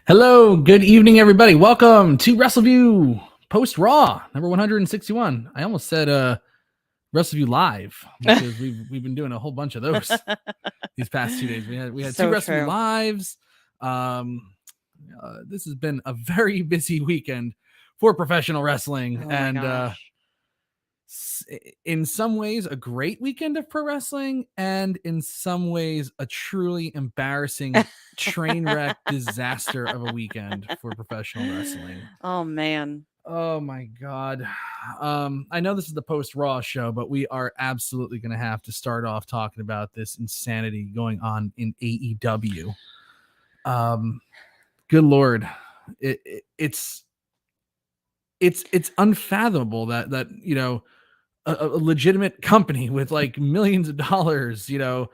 Hello, good evening, everybody. Welcome to Wrestleview Post-Raw, number 161. I almost said Wrestleview Live because we've been doing a whole bunch of those these past 2 days. We had So two Wrestleview true. Lives. This has been a very busy weekend for professional wrestling, Oh my and gosh. in some ways a great weekend of pro wrestling, and in some ways a truly embarrassing train wreck disaster of a weekend for professional wrestling. Oh man. Oh my god. I know this is the post-Raw show, but we are absolutely going to have to start off talking about this insanity going on in AEW. Good lord. It's unfathomable that you know, a legitimate company with like millions of dollars, you know,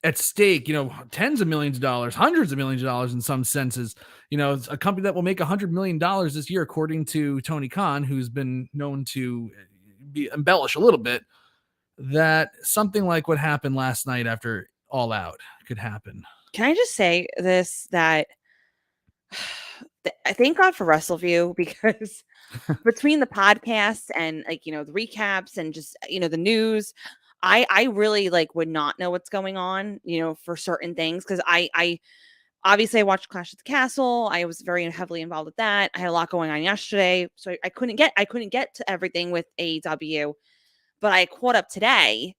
at stake, you know, tens of millions of dollars, hundreds of millions of dollars in some senses. You know, it's a company that will make $100 million this year, according to Tony Khan, who's been known to embellish a little bit, that something like what happened last night after All Out could happen. Can I just say this, that I thank God for Wrestleview, because between the podcasts and the recaps and just the news, I really would not know what's going on, for certain things, because I obviously I watched Clash at the Castle. I was very heavily involved with that. I had a lot going on yesterday, so I couldn't get to everything with AEW, but I caught up today,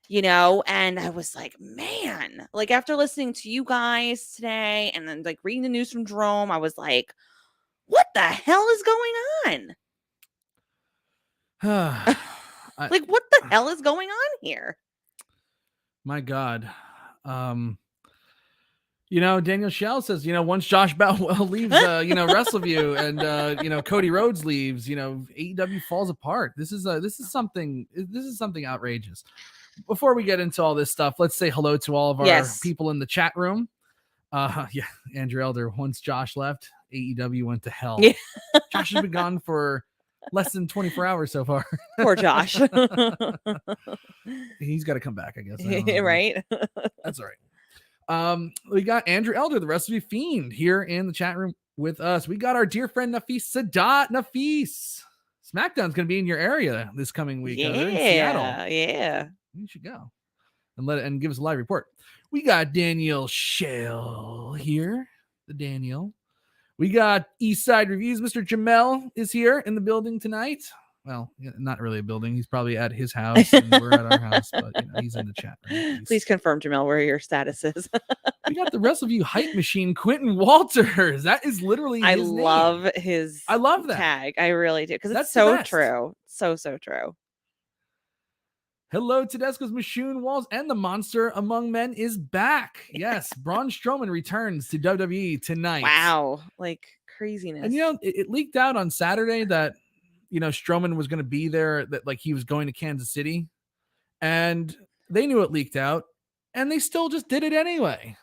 and I was like, man, after listening to you guys today and then reading the news from Jerome, I was like, what the hell is going on? What the hell is going on here? My God. Daniel Shell says, once Josh Boutwell leaves, Wrestleview, and Cody Rhodes leaves, AEW falls apart. This is something outrageous. Before we get into all this stuff, let's say hello to all of our people in the chat room. Andrew Elder, once Josh left, AEW went to hell. Yeah. Josh has been gone for less than 24 hours so far. Poor Josh. He's got to come back, I guess. Right? That's all right. We got Andrew Elder, the Wrestleview Fiend, here in the chat room with us. We got our dear friend Nafis Sadat. Nafis, SmackDown's going to be in your area this coming week. Yeah, in Seattle. Yeah. You should go and give us a live report. We got Daniel Shell here, the Daniel. We got Eastside Reviews. Mr. Jamel is here in the building tonight. Well, not really a building. He's probably at his house, and we're at our house, but he's in the chat room. Please confirm, Jamel, where your status is. We got the Wrestleview hype machine, Quentin Walters. That is literally his name. I love that tag. I really do, because it's so true. So true. Hello, Tedesco's Machoon Walls, and the Monster Among Men is back. Yes, Braun Strowman returns to WWE tonight. Wow, craziness. And it leaked out on Saturday that Strowman was going to be there, that he was going to Kansas City, and they knew it leaked out, and they still just did it anyway.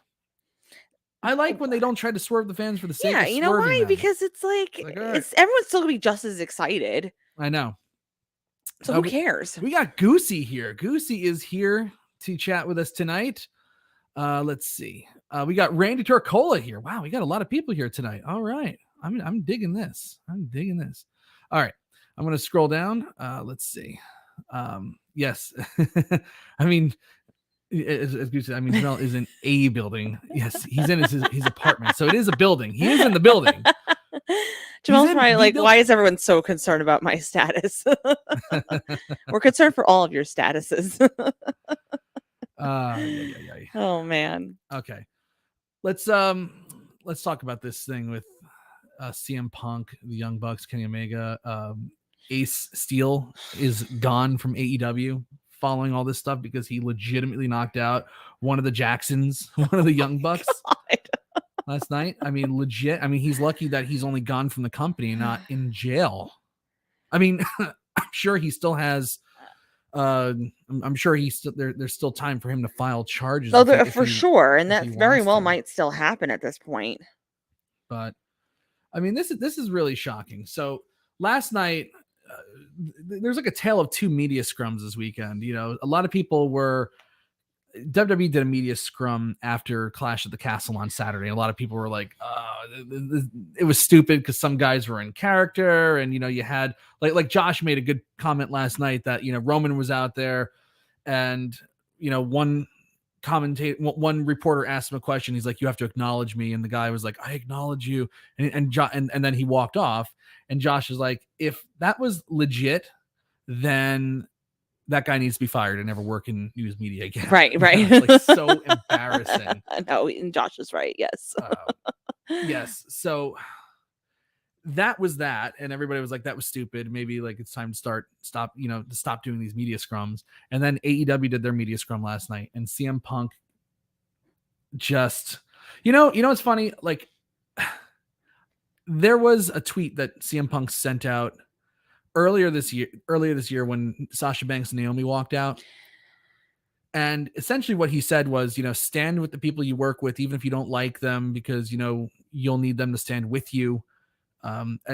I like when they don't try to swerve the fans for the sake of swerving. Yeah, you know why? Them. Because it's everyone's still gonna be just as excited. I know. So who cares? We got Goosey here. Goosey is here to chat with us tonight. Let's see. We got Randy Torcola here. Wow, we got a lot of people here tonight. All right. I'm digging this. All right. I'm going to scroll down. Let's see. Yes. I mean, as Goosey said, Jamel is in a building. Yes, he's in his apartment. So it is a building. He is in the building. Jamel's probably why is everyone so concerned about my status? We're concerned for all of your statuses. Oh man. Okay. Let's talk about this thing with CM Punk, the Young Bucks, Kenny Omega. Ace Steel is gone from AEW following all this stuff because he legitimately knocked out one of the Jacksons, one of the Young Bucks. Last night. Legit. He's lucky that he's only gone from the company, not in jail. I'm sure he still has. I'm sure there's still time for him to file charges. For sure, and that very well might still happen at this point. But this is really shocking. So last night, there's a tale of two media scrums this weekend. A lot of people were WWE did a media scrum after Clash at the Castle on Saturday. A lot of people were like, it was stupid because some guys were in character. And, you had like Josh made a good comment last night that, Roman was out there and, one reporter asked him a question. He's like, you have to acknowledge me. And the guy was like, I acknowledge you. And then he walked off. And Josh is like, if that was legit, then that guy needs to be fired and never work in news media again. Right. It's like so embarrassing. No, and Josh is right. Yes. Yes. So that was that. And everybody was like, that was stupid. Maybe like it's time to stop doing these media scrums. And then AEW did their media scrum last night, and CM Punk just, it's funny. Like there was a tweet that CM Punk sent out earlier this year when Sasha Banks and Naomi walked out. And essentially what he said was, stand with the people you work with, even if you don't like them, because, you'll need them to stand with you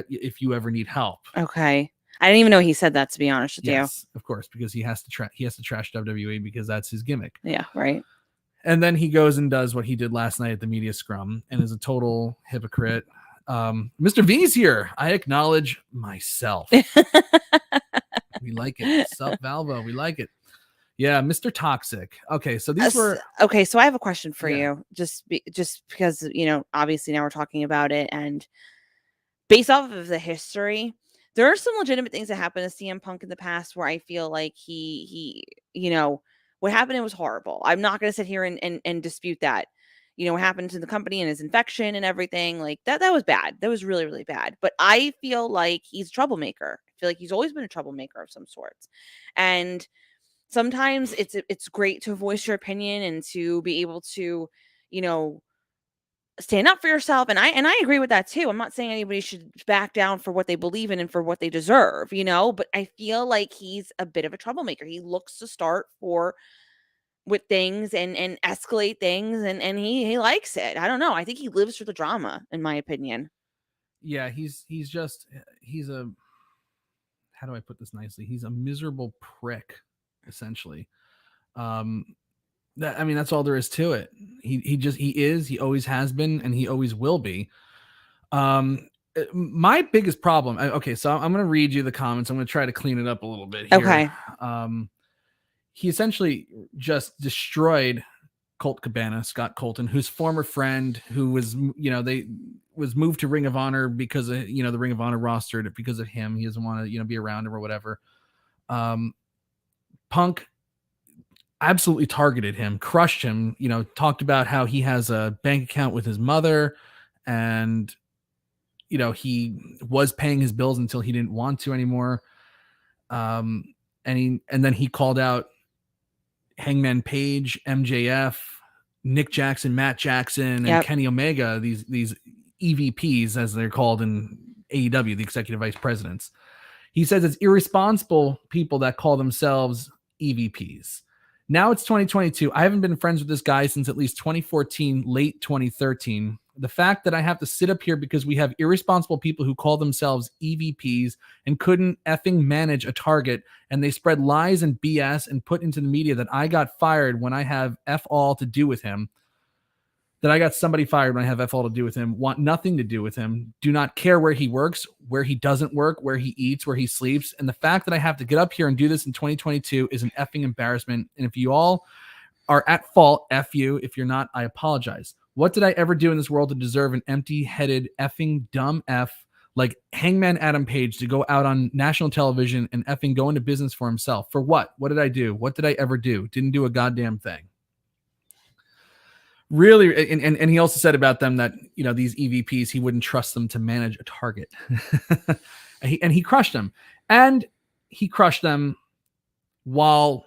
if you ever need help. Okay. I didn't even know he said that, to be honest with you. Yes, of course, because he has to trash WWE because that's his gimmick. Yeah, right. And then he goes and does what he did last night at the media scrum and is a total hypocrite. Mr. V's here. I acknowledge myself. We like it. Sup, Valvo? We like it. Yeah, Mr. Toxic. Okay, so these were okay. So I have a question for you, just because obviously now we're talking about it, and based off of the history, there are some legitimate things that happened to CM Punk in the past where I feel like he what happened, it was horrible. I'm not going to sit here and dispute that. What happened to the company and his infection and everything like that was bad. That was really, really bad. But I feel like he's a troublemaker. I feel like he's always been a troublemaker of some sorts. And sometimes it's great to voice your opinion and to be able to, stand up for yourself. And I agree with that too. I'm not saying anybody should back down for what they believe in and for what they deserve, but I feel like he's a bit of a troublemaker. He looks to start with things and escalate things, and he likes it. I don't know. I think he lives for the drama, in my opinion. Yeah, he's a, how do I put this nicely? He's a miserable prick, essentially. That's all there is to it. He always has been, and he always will be. My biggest problem. Okay, so I'm going to read you the comments. I'm going to try to clean it up a little bit here. Okay. He essentially just destroyed Scott Colton, whose former friend, who was, they was moved to Ring of Honor because of, the Ring of Honor roster because of him. He doesn't want to, be around him or whatever. Punk absolutely targeted him, crushed him, talked about how he has a bank account with his mother and, he was paying his bills until he didn't want to anymore. And then he called out Hangman Page, MJF, Nick Jackson, Matt Jackson, and Kenny Omega, these EVPs, as they're called in AEW, the executive vice presidents. He says it's irresponsible people that call themselves EVPs. Now it's 2022. I haven't been friends with this guy since at least 2014, late 2013. The fact that I have to sit up here because we have irresponsible people who call themselves EVPs and couldn't effing manage a target, and they spread lies and BS and put into the media that I got fired when I have F all to do with him, that I got somebody fired when I have F all to do with him, want nothing to do with him, do not care where he works, where he doesn't work, where he eats, where he sleeps. And the fact that I have to get up here and do this in 2022 is an effing embarrassment. And if you all are at fault, F you. If you're not, I apologize. What did I ever do in this world to deserve an empty-headed effing dumb F like Hangman Adam Page to go out on national television and effing go into business for himself? For what? What did I do? What did I ever do? Didn't do a goddamn thing. Really, and he also said about them that, these EVPs, he wouldn't trust them to manage a target. and he crushed them. And he crushed them while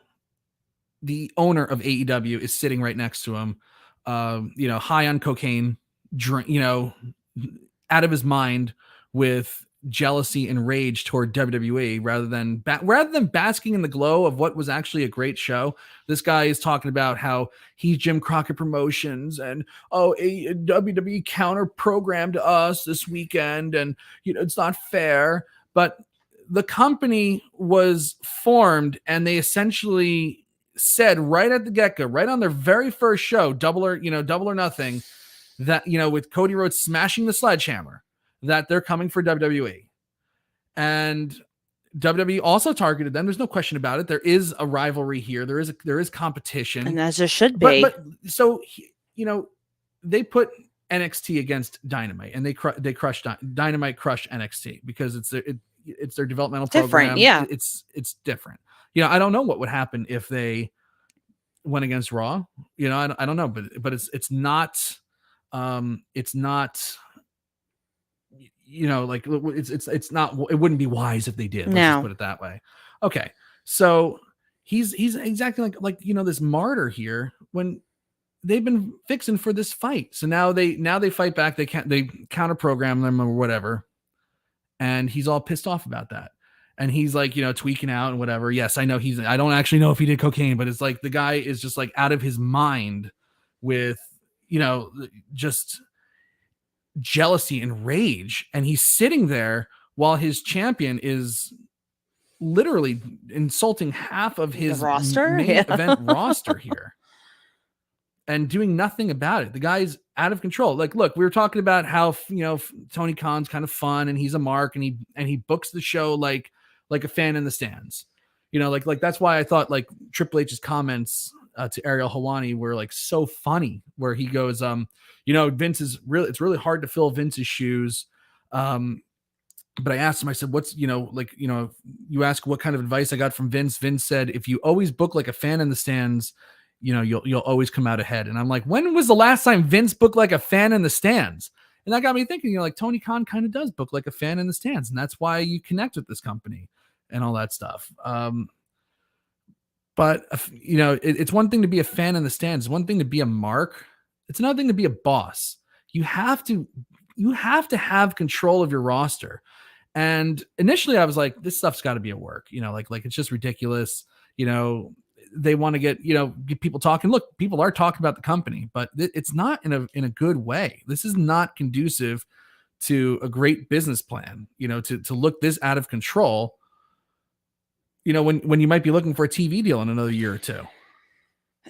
the owner of AEW is sitting right next to him, high on cocaine, out of his mind with jealousy and rage toward WWE rather than basking in the glow of what was actually a great show. This guy is talking about how he's Jim Crockett Promotions and WWE counter programmed us this weekend and it's not fair. But the company was formed and they essentially said right at the get-go, right on their very first show, Double or Nothing, that, with Cody Rhodes smashing the sledgehammer, that they're coming for WWE. And WWE also targeted them. There's no question about it. There is a rivalry here. There is competition, and as there should be. But so they put NXT against Dynamite, and they crushed Dynamite, crushed NXT because it's their developmental program. Yeah, it's different. I don't know what would happen if they went against Raw. I don't know, but it's not it's not. It's not. It wouldn't be wise if they did. Let's just put it that way. Okay, so he's exactly like this martyr here when they've been fixing for this fight. So now they fight back. They counter program them or whatever, and he's all pissed off about that. And he's like, tweaking out and whatever. Yes, I know I don't actually know if he did cocaine, but it's like the guy is just like out of his mind with, just jealousy and rage. And he's sitting there while his champion is literally insulting half of his roster, main event roster here and doing nothing about it. The guy's out of control. Like, look, we were talking about how, Tony Khan's kind of fun and he's a mark and he books the show like a fan in the stands, like that's why I thought like Triple H's comments to Ariel Helwani were like so funny, where he goes, Vince is it's really hard to fill Vince's shoes. But I asked him, I said, what's, you ask what kind of advice I got from Vince. Vince said, if you always book like a fan in the stands, you'll always come out ahead. And I'm like, when was the last time Vince booked like a fan in the stands? And that got me thinking, like Tony Khan kind of does book like a fan in the stands. And that's why you connect with this company and all that stuff. But it's one thing to be a fan in the stands. It's one thing to be a mark. It's another thing to be a boss. You have to have control of your roster. And initially I was like, this stuff's got to be at work, like it's just ridiculous. They want to get people talking. Look, people are talking about the company, but it's not in a good way. This is not conducive to a great business plan, to look this out of control, when you might be looking for a TV deal in another year or two.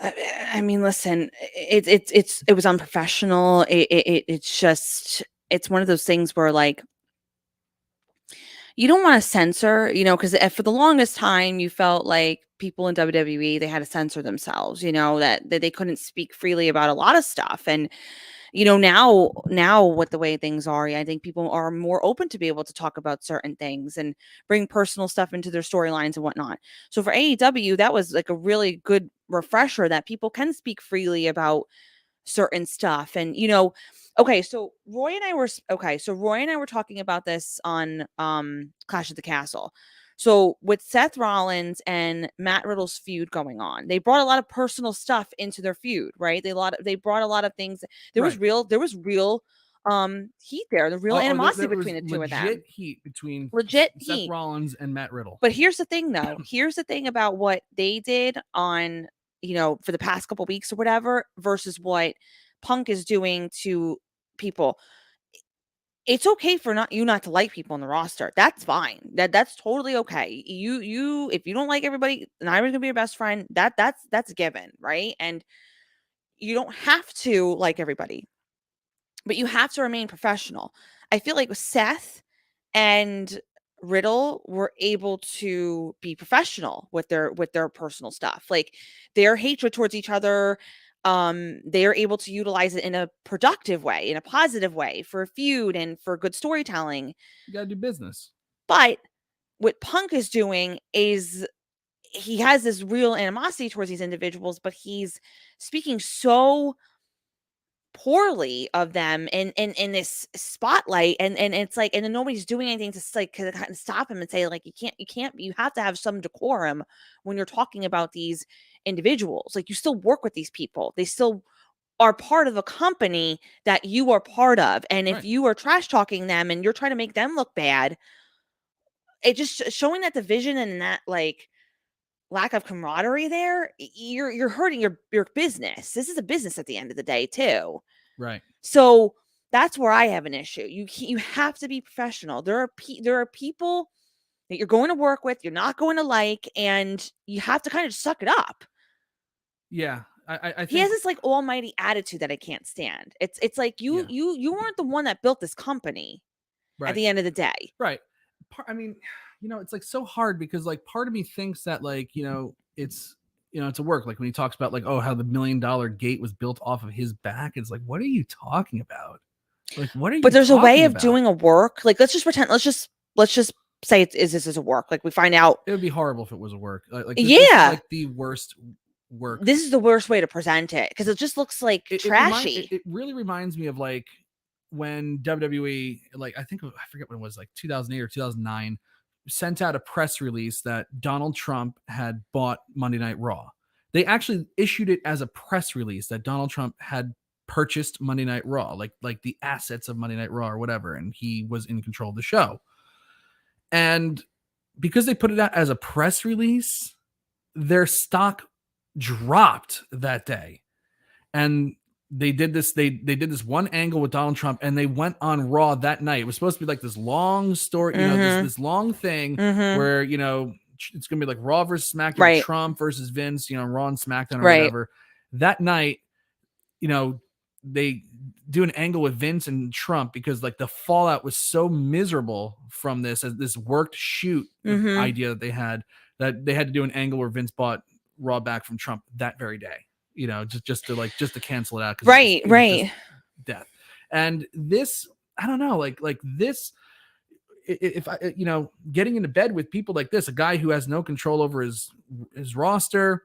I mean, listen, it was unprofessional. It's one of those things where like, you don't want to censor, because for the longest time you felt like people in WWE, they had to censor themselves, that they couldn't speak freely about a lot of stuff. And, now with the way things are, I think people are more open to be able to talk about certain things and bring personal stuff into their storylines and whatnot. So for AEW, that was like a really good refresher that people can speak freely about certain stuff. And, okay, so Roy and I were talking about this on Clash at the Castle. So with Seth Rollins and Matt Riddle's feud going on, they brought a lot of personal stuff into their feud, right? They brought a lot of things. There was real heat there, the real animosity between the two of them. Legit heat between Seth Rollins and Matt Riddle. But here's the thing though. Here's the thing about what they did on, for the past couple weeks or whatever versus what Punk is doing to people. It's okay for not to like people in the roster. That's fine. That's totally okay. You if you don't like everybody, neither gonna be your best friend. That's a given, right? And you don't have to like everybody, but you have to remain professional. I feel like with Seth and Riddle were able to be professional with their personal stuff, like their hatred towards each other. They are able to utilize it in a productive way, in a positive way for a feud and for good storytelling. You gotta do business. But what Punk is doing is he has this real animosity towards these individuals, but he's speaking so poorly of them in this spotlight, and it's like, and then nobody's doing anything to like kind of stop him and say like, you have to have some decorum when you're talking about these individuals. Like, you still work with these people, they still are part of a company that you are part of, and if you are trash talking them and you're trying to make them look bad, it just showing that division and that like lack of camaraderie there, you're hurting your business. This is a business at the end of the day too. Right. So that's where I have an issue. You have to be professional. There are people that you're going to work with, you're not going to like, and you have to kind of suck it up. Yeah, I He think has this like almighty attitude that I can't stand. It's like Yeah. you weren't the one that built this company at right, the end of the day. right. I mean, it's like so hard because like part of me thinks that like it's it's a work. Like when he talks about like, oh, how the $1 million gate was built off of his back. It's like, what are you talking about? Like, what are But you there's a way talking of about? doing a work. Like let's just pretend. Let's just say is this a work? Like we find out. It would be horrible if it was a work. Like this is Yeah, like the worst work. this is the worst way to present it because it just looks like trashy. It really reminds me of like when WWE, like I forget when it was, like 2008 or 2009, sent out a press release that Donald Trump had bought Monday Night Raw. They actually issued it as a press release that Donald Trump had purchased Monday Night Raw, like the assets of Monday Night Raw or whatever, and he was in control of the show. And because they put it out as a press release, their stock dropped that day. And they did this did this one angle with Donald Trump, and they went on Raw that night. It was supposed to be like this long story, this long thing where it's gonna be like Raw versus SmackDown, Right. Trump versus Vince, Raw and SmackDown or Right. whatever. That night, they do an angle with Vince and Trump because like the fallout was so miserable from this as this worked shoot idea that they had to do an angle where Vince bought Raw back from Trump that very day. Just to cancel it out. Right. It was Right. death. And this, I don't know, like this, if I, getting into bed with people like this, a guy who has no control over his roster,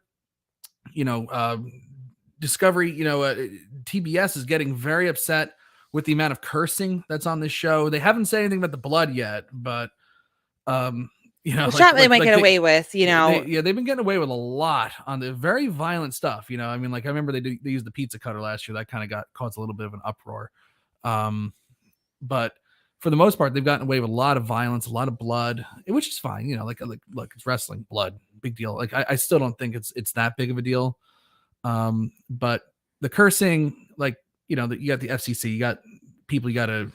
Discovery, TBS is getting very upset with the amount of cursing that's on this show. They haven't said anything about the blood yet, but which they might get away with, they've been getting away with a lot on the very violent stuff. I mean, like I remember they used the pizza cutter last year. That kind of caused a little bit of an uproar. But for the most part, they've gotten away with a lot of violence, a lot of blood, which is fine. Like look, it's wrestling, blood, big deal. Like I still don't think it's that big of a deal. But the cursing, like, you got the FCC, you got people, they're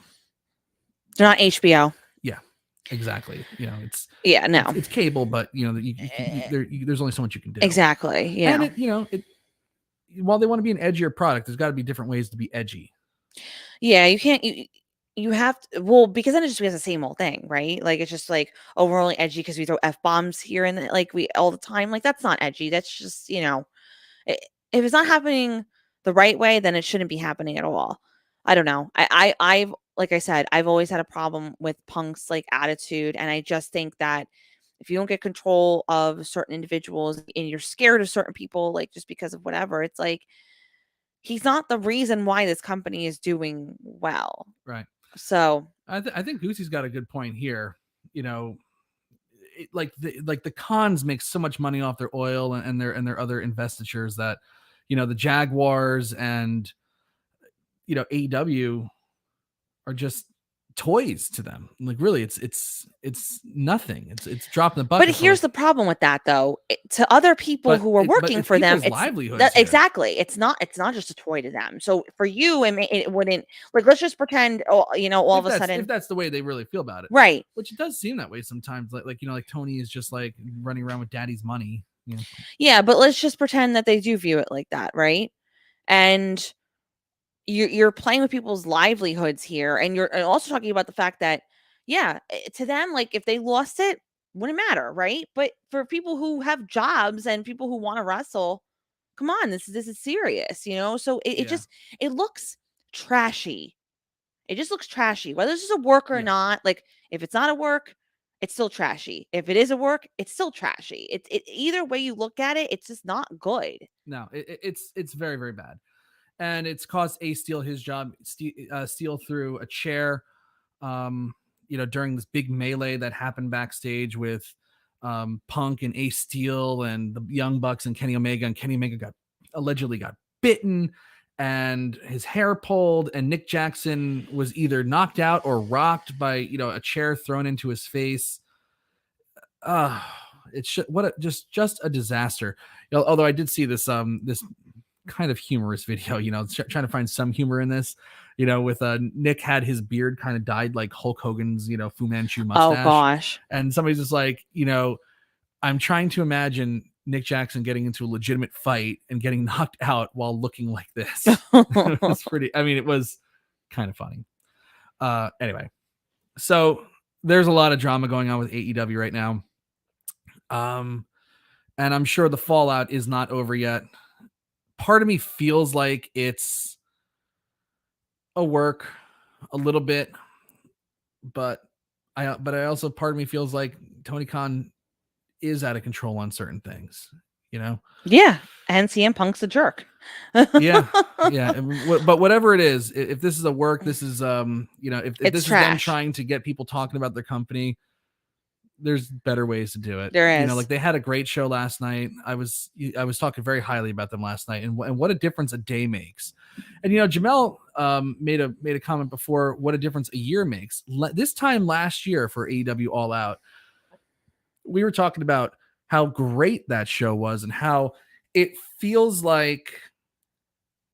not HBO. Yeah, exactly. It's cable, but there's only so much you can do. Exactly. Yeah. And while they want to be an edgier product, there's got to be different ways to be edgy. Yeah. You can't, you have to, well, because then it just becomes the same old thing, right? Like, it's just like, oh, we're only edgy because we throw F-bombs here and like we all the time. Like, that's not edgy. That's just, if it's not happening the right way, then it shouldn't be happening at all. I don't know. I've like I said, I've always had a problem with Punk's like attitude, and I just think that if you don't get control of certain individuals and you're scared of certain people, like just because of whatever, it's like he's not the reason why this company is doing well. Right. So I think Goosey's got a good point here. Like the Khans make so much money off their oil and their other investitures that the Jaguars and AEW are just toys to them. Like really, it's nothing. It's dropping the bucket. But here's the problem with that, though. To other people who are working for them, it's livelihoods. Exactly. It's not just a toy to them. So for you, it wouldn't. Like, let's just pretend. All of a sudden, if that's the way they really feel about it, right? Which it does seem that way sometimes. Like Tony is just like running around with daddy's money. Yeah, but let's just pretend that they do view it like that, right? And you're playing with people's livelihoods here, and you're also talking about the fact that, yeah, to them, like if they lost it, wouldn't matter, right? But for people who have jobs and people who want to wrestle, come on, this is serious, So it just looks trashy. It just looks trashy, whether this is a work or not. Like if it's not a work, it's still trashy. If it is a work, it's still trashy. It either way you look at it, it's just not good. No, it's very, very bad. And it's cost Ace Steel his job. Steel threw a chair, during this big melee that happened backstage with Punk and Ace Steel and the Young Bucks and Kenny Omega. And Kenny Omega allegedly got bitten and his hair pulled. And Nick Jackson was either knocked out or rocked by a chair thrown into his face. Just a disaster. Although I did see this this kind of humorous video, trying to find some humor in this, with Nick had his beard kind of dyed like Hulk Hogan's, Fu Manchu mustache. Oh gosh. And somebody's just like, I'm trying to imagine Nick Jackson getting into a legitimate fight and getting knocked out while looking like this. It was it was kind of funny. Anyway, so there's a lot of drama going on with AEW right now. And I'm sure the fallout is not over yet. Part of me feels like it's a work a little bit, but I also, part of me feels like Tony Khan is out of control on certain things, you know? Yeah. And CM Punk's a jerk. Yeah. But whatever it is, if this is a work, this is, if this is them trying to get people talking about their company, there's better ways to do it. There is. Like they had a great show last night. I was talking very highly about them last night, and what a difference a day makes. And Jamel made a comment before, what a difference a year makes. This time last year for AEW All Out, we were talking about how great that show was and how it feels like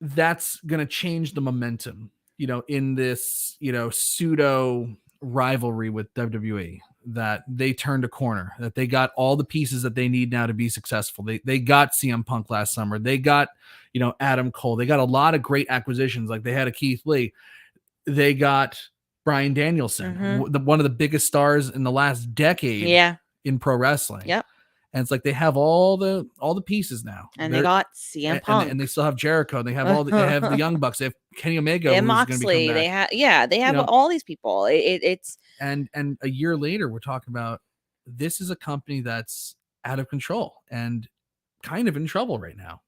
that's going to change the momentum, in this, pseudo rivalry with WWE, that they turned a corner, that they got all the pieces that they need now to be successful. They got CM Punk last summer. They got, Adam Cole. They got a lot of great acquisitions. Like they had a Keith Lee. They got Bryan Danielson, one of the biggest stars in the last decade in pro wrestling. Yep. And it's like they have all the pieces now. And they got CM Punk. And they still have Jericho. They have they have the Young Bucks. They have Kenny Omega. And Moxley. They have all these people. It's and a year later, we're talking about this is a company that's out of control and kind of in trouble right now.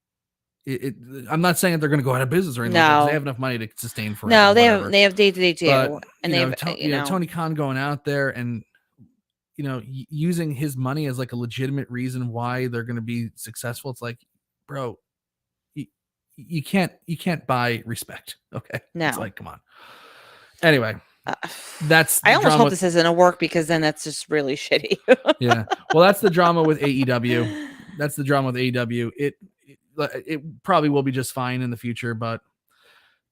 I'm not saying that they're going to go out of business or anything. No, they have enough money to sustain forever. No, they have day-to-day too. But, and Tony Khan going out there and using his money as like a legitimate reason why they're going to be successful. It's like, bro, you can't buy respect. Okay. No. It's like, come on. Anyway, I almost hope this isn't a work, because then that's just really shitty. Yeah. Well, that's the drama with AEW. That's the drama with AEW. It probably will be just fine in the future, but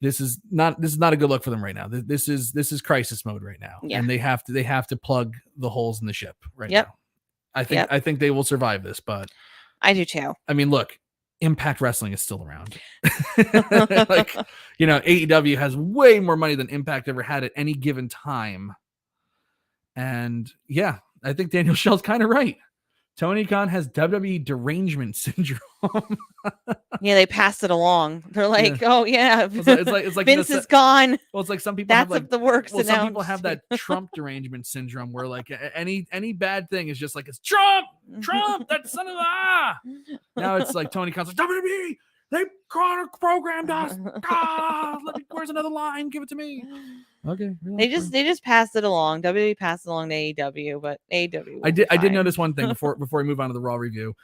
this is not a good look for them right now. This is crisis mode right now. Yeah. And they have to plug the holes in the ship right now. I think they will survive this, but I do too. I mean, look, Impact Wrestling is still around. Like, AEW has way more money than Impact ever had at any given time. And yeah, I think Daniel Schell's kind of right. Tony Khan has WWE derangement syndrome. Yeah, they passed it along. They're like, oh yeah, it's like Vince is gone. Well, it's like some people have like the works. Well, some people have that Trump derangement syndrome, where like any bad thing is just like, it's Trump, that son of a. Now it's like Tony Khan's like, WWE, they programmed us. Where's another line? Give it to me. Okay. They just passed it along. WWE passed it along to AEW, but AEW. I did notice one thing before we move on to the Raw review.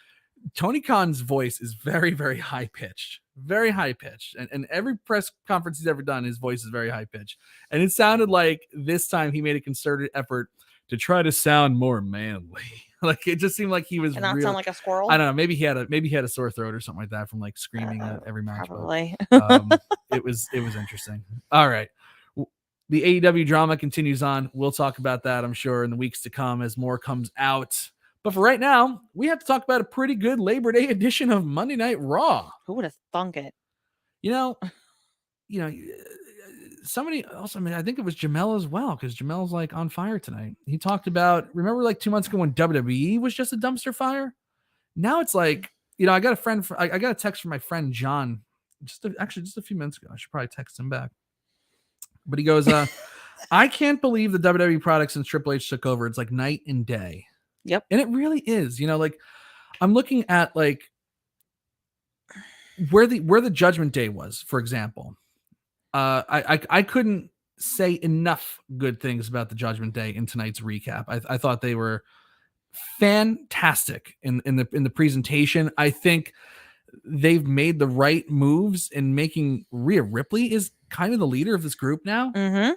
Tony Khan's voice is very, very high pitched, and every press conference he's ever done, his voice is very high pitched. And it sounded like this time he made a concerted effort to try to sound more manly. Like it just seemed like he was not sound like a squirrel. I don't know. Maybe he had a sore throat or something like that from like screaming at every match. Probably. But, it was interesting. All right. The AEW drama continues on. We'll talk about that, I'm sure, in the weeks to come as more comes out. But for right now, we have to talk about a pretty good Labor Day edition of Monday Night Raw. Who would have thunk it? Somebody else, I think it was Jamel as well, because Jamel's like on fire tonight. He talked about, remember like 2 months ago when WWE was just a dumpster fire? Now it's like, I got I got a text from my friend John just a few minutes ago. I should probably text him back. But he goes, I can't believe the WWE product since Triple H took over. It's like night and day. Yep. And it really is. Like I'm looking at like where the Judgment Day was, for example. I couldn't say enough good things about the Judgment Day in tonight's recap. I thought they were fantastic in the presentation. I think they've made the right moves in making Rhea Ripley is kind of the leader of this group now. Mm-hmm.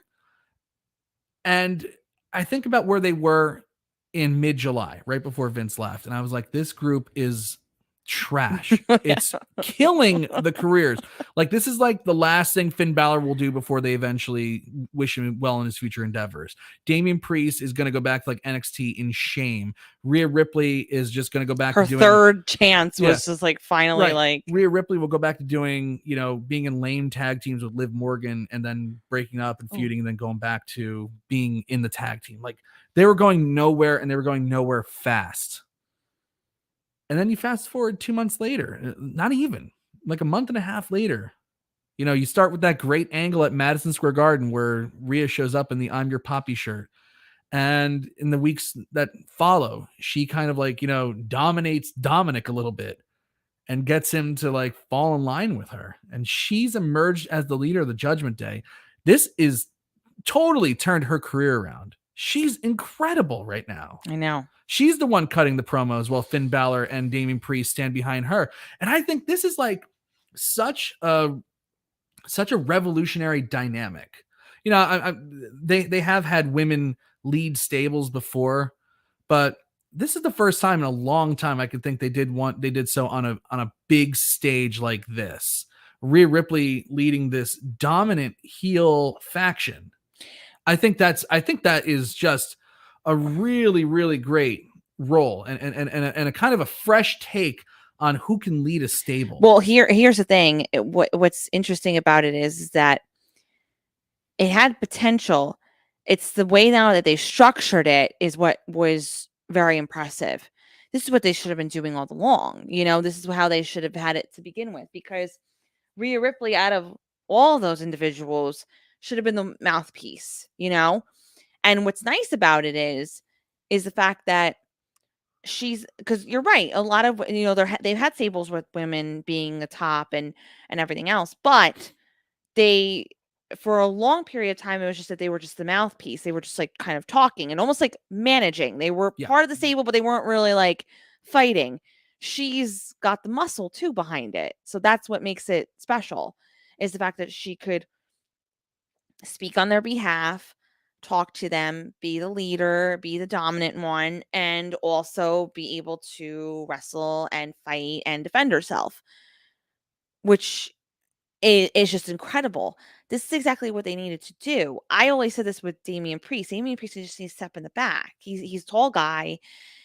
And I think about where they were in mid-July, right before Vince left. And I was like, this group is trash. It's killing the careers. Like, this is like the last thing Finn Balor will do before they eventually wish him well in his future endeavors. Damian Priest is going to go back to like NXT in shame. Rhea Ripley is just going to go back Her to doing third chance was just like finally like Rhea Ripley will go back to doing, you know, being in lame tag teams with Liv Morgan and then breaking up and feuding and then going back to being in the tag team. Like, they were going nowhere, and they were going nowhere fast. And then you fast forward 2 months later, not even like a month and a half later, you know, you start with that great angle at Madison Square Garden where Rhea shows up in the I'm Your Poppy shirt. And in the weeks that follow, she kind of like, you know, dominates Dominik a little bit and gets him to like fall in line with her. And she's emerged as the leader of the Judgment Day. This is totally turned her career around. She's incredible right now. I know. She's the one cutting the promos while Finn Balor and Damian Priest stand behind her. And I think this is like such a revolutionary dynamic. You know, they have had women lead stables before, but this is the first time in a long time I could think they did so on a big stage like this. Rhea Ripley leading this dominant heel faction. I think that is just a really, really great role and a kind of a fresh take on who can lead a stable. Well, here's the thing. What's interesting about it is that it had potential. It's the way now that they structured it is what was very impressive. This is what they should have been doing all along. You know, this is how they should have had it to begin with, because Rhea Ripley, out of all those individuals, should have been the mouthpiece, you know? And what's nice about it is the fact that because you're right, a lot of, you know, they've had stables with women being the top and everything else, but they, for a long period of time, it was just that they were just the mouthpiece. They were just like kind of talking and almost like managing. They were part of the stable, but they weren't really like fighting. She's got the muscle too behind it. So that's what makes it special, is the fact that she could speak on their behalf, talk to them, be the leader, be the dominant one, and also be able to wrestle and fight and defend herself, which is just incredible. This is exactly what they needed to do. I always said this with Damian Priest. Damian Priest just needs to step in the back. He's a tall guy.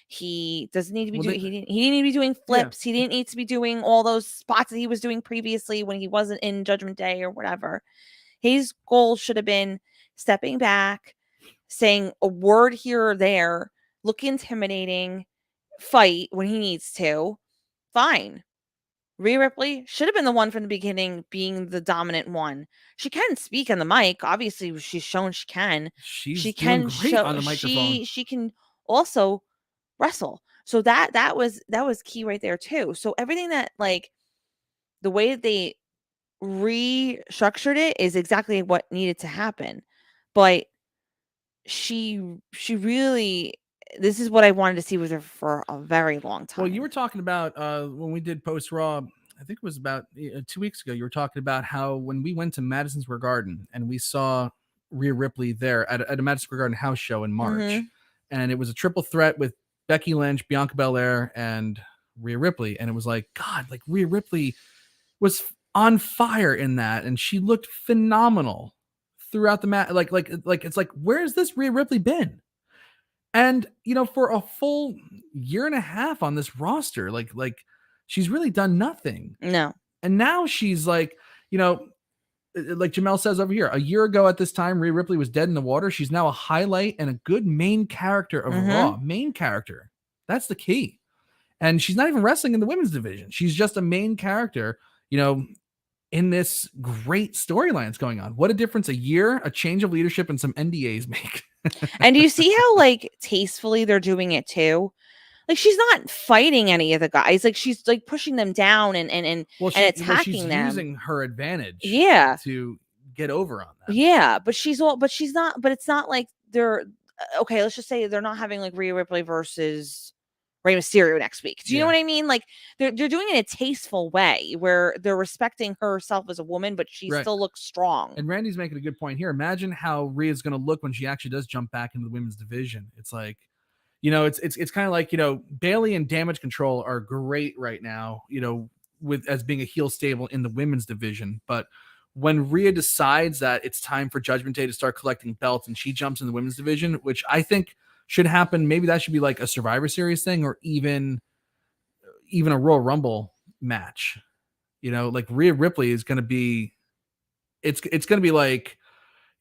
He doesn't need to be doing. He didn't need to be doing flips. Yeah. He didn't need to be doing all those spots that he was doing previously when he wasn't in Judgment Day or whatever. His goal should have been stepping back, saying a word here or there, look intimidating, fight when he needs to. Fine. Rhea Ripley should have been the one from the beginning, being the dominant one. She can speak on the mic. Obviously, she's shown she can. She can great on the microphone. She can also wrestle. So that was key right there too. So everything that, like, the way that they restructured it is exactly what needed to happen. But she really, this is what I wanted to see with her for a very long time. Well, you were talking about when we did Post-Raw, I think it was about 2 weeks ago, you were talking about how when we went to Madison Square Garden and we saw Rhea Ripley there at a Madison Square Garden house show in March, and it was a triple threat with Becky Lynch, Bianca Belair, and Rhea Ripley. And it was like, God, like, Rhea Ripley was on fire in that, and she looked phenomenal throughout the match. Like it's like, where's this Rhea Ripley been? And, you know, for a full year and a half on this roster, like she's really done nothing. No. And now she's like, you know, like Jamel says over here, a year ago at this time, Rhea Ripley was dead in the water. She's now a highlight and a good main character of Raw. Main character. That's the key. And she's not even wrestling in the women's division. She's just a main character, you know, in this great storyline that's going on. What a difference a year, a change of leadership, and some NDAs make. And do you see how, like, tastefully they're doing it too? Like, she's not fighting any of the guys. Like, she's like pushing them down and attacking them. She's using her advantage. Yeah. To get over on that. Yeah, but it's not like they're okay. Let's just say they're not having like Rhea Ripley versus Rey Mysterio next week. Do you know what I mean? Like, they're doing it in a tasteful way where they're respecting herself as a woman, but she still looks strong. And Randy's making a good point here. Imagine how Rhea's going to look when she actually does jump back into the women's division. It's like, it's kind of like, Bailey and Damage Control are great right now, with as being a heel stable in the women's division. But when Rhea decides that it's time for Judgment Day to start collecting belts and she jumps in the women's division, which I think should happen, maybe that should be like a Survivor Series thing, or even a Royal Rumble match. Like Rhea Ripley is going to be, it's going to be like,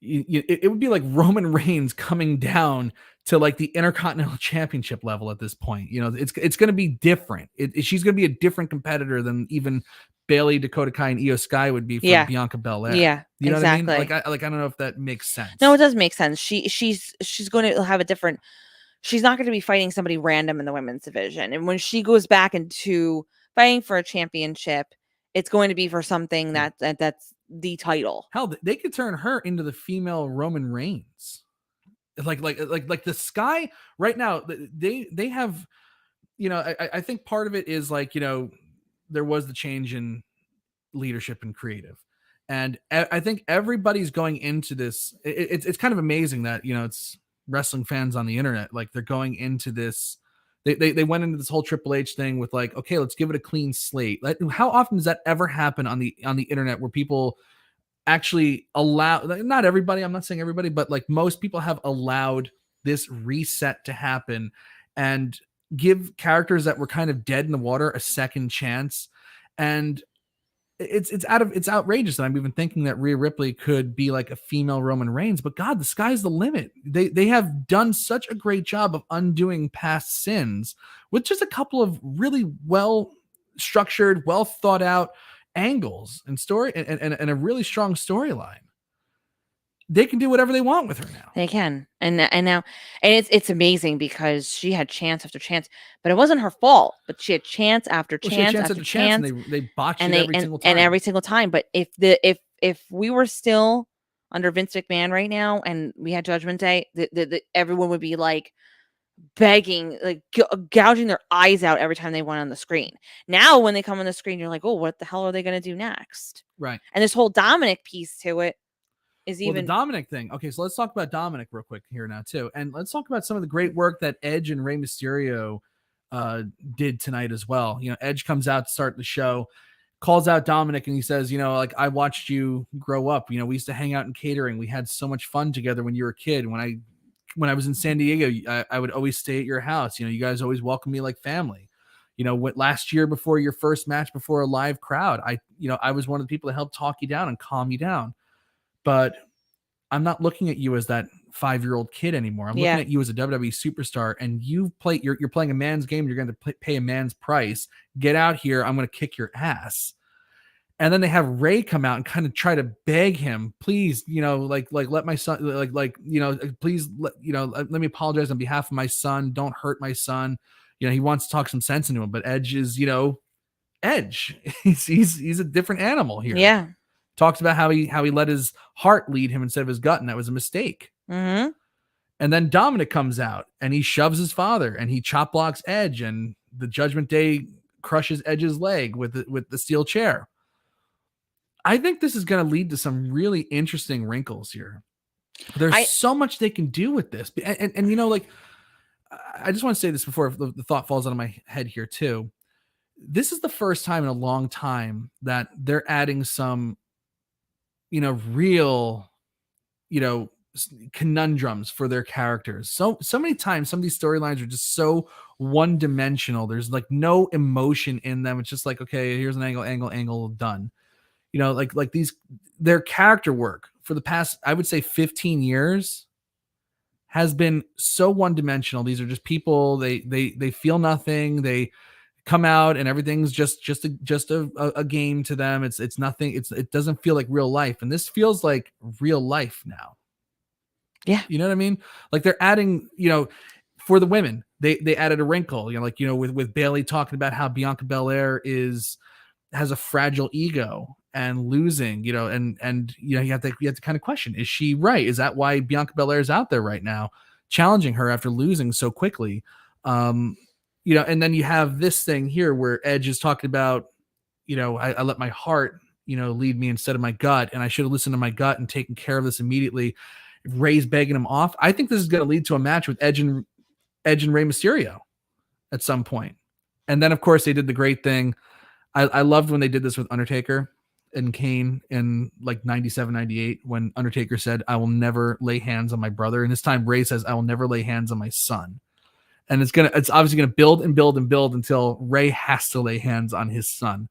it would be like Roman Reigns coming down to like the Intercontinental Championship level at this point. It's going to be different. She's going to be a different competitor than even Bailey, Dakota Kai, and Io Sky would be for Bianca Belair. Yeah, you know exactly. what I mean? Like I don't know if that makes sense. No, it does make sense. She's going to have a different. She's not going to be fighting somebody random in the women's division, and when she goes back into fighting for a championship, it's going to be for something that's the title. Hell, they could turn her into the female Roman Reigns. Like the Sky right now, they have, I think part of it is like, there was the change in leadership and creative. And I think everybody's going into this. It's kind of amazing that, it's wrestling fans on the internet. Like they're going into this. They went into this whole Triple H thing with like, okay, let's give it a clean slate. How often does that ever happen on the internet where people actually allow, not everybody, I'm not saying everybody, but like most people have allowed this reset to happen and give characters that were kind of dead in the water a second chance. And it's outrageous that I'm even thinking that Rhea Ripley could be like a female Roman Reigns, but God, the sky's the limit. They have done such a great job of undoing past sins with just a couple of really well structured, well thought out angles and story and a really strong storyline. They can do whatever they want with her now. They can. And now it's amazing because she had chance after chance, but it wasn't her fault. But she had chance after chance after chance. And they botched it every single time. And every single time. But if we were still under Vince McMahon right now and we had Judgment Day, everyone would be like begging, like gouging their eyes out every time they went on the screen. Now when they come on the screen, you're like, oh, what the hell are they going to do next? Right. And this whole Dominik piece to it is even the Dominik thing. Okay, so let's talk about Dominik real quick here now too, and let's talk about some of the great work that Edge and Rey Mysterio did tonight as well. Edge comes out to start the show, calls out Dominik, and he says, like, I watched you grow up. We used to hang out in catering. We had so much fun together when you were a kid. When I was in San Diego, I would always stay at your house. You guys always welcomed me like family. What last year before your first match before a live crowd, I was one of the people that helped talk you down and calm you down. But I'm not looking at you as that 5-year-old kid anymore. I'm looking at you as a WWE superstar, and you're playing a man's game. You're going to pay a man's price. Get out here. I'm going to kick your ass. And then they have Ray come out and kind of try to beg him, please, like let my son, please, let me apologize on behalf of my son. Don't hurt my son. He wants to talk some sense into him, but Edge is, Edge. He's a different animal here. Yeah. Talks about how he let his heart lead him instead of his gut, and that was a mistake. Mm-hmm. And then Dominik comes out and he shoves his father and he chop blocks Edge, and the Judgment Day crushes Edge's leg with the steel chair. I think this is going to lead to some really interesting wrinkles here. There's so much they can do with this, and like, I just want to say this before the thought falls out of my head here too. This is the first time in a long time that they're adding some real, conundrums for their characters. So many times, some of these storylines are just so one-dimensional. There's like no emotion in them. It's just like, okay, here's an angle, done. Like their character work for the past, I would say 15 years has been so one-dimensional. These are just people, they feel nothing. They come out and everything's just a game to them. It's nothing. It doesn't feel like real life. And this feels like real life now. Yeah. You know what I mean? Like they're adding, for the women, they added a wrinkle, with Bailey talking about how Bianca Belair has a fragile ego and losing, and you have to kind of question, is she right? Is that why Bianca Belair is out there right now challenging her after losing so quickly? And then you have this thing here where Edge is talking about, I let my heart, lead me instead of my gut, and I should have listened to my gut and taken care of this immediately. Ray's begging him off. I think this is going to lead to a match with Edge and Edge and Rey Mysterio at some point. And then, of course, they did the great thing. I loved when they did this with Undertaker and Kane in like 97, 98, when Undertaker said, I will never lay hands on my brother. And this time Rey says, I will never lay hands on my son. And it's obviously going to build and build and build until Rey has to lay hands on his son.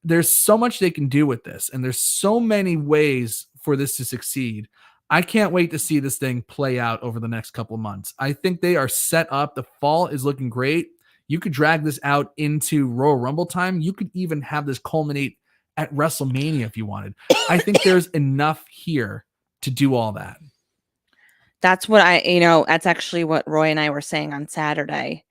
There's so much they can do with this, and there's so many ways for this to succeed. I can't wait to see this thing play out over the next couple of months. I think they are set up. The fall is looking great. You could drag this out into Royal Rumble time. You could even have this culminate at WrestleMania if you wanted. I think there's enough here to do all that. That's what that's actually what Roy and I were saying on Saturday,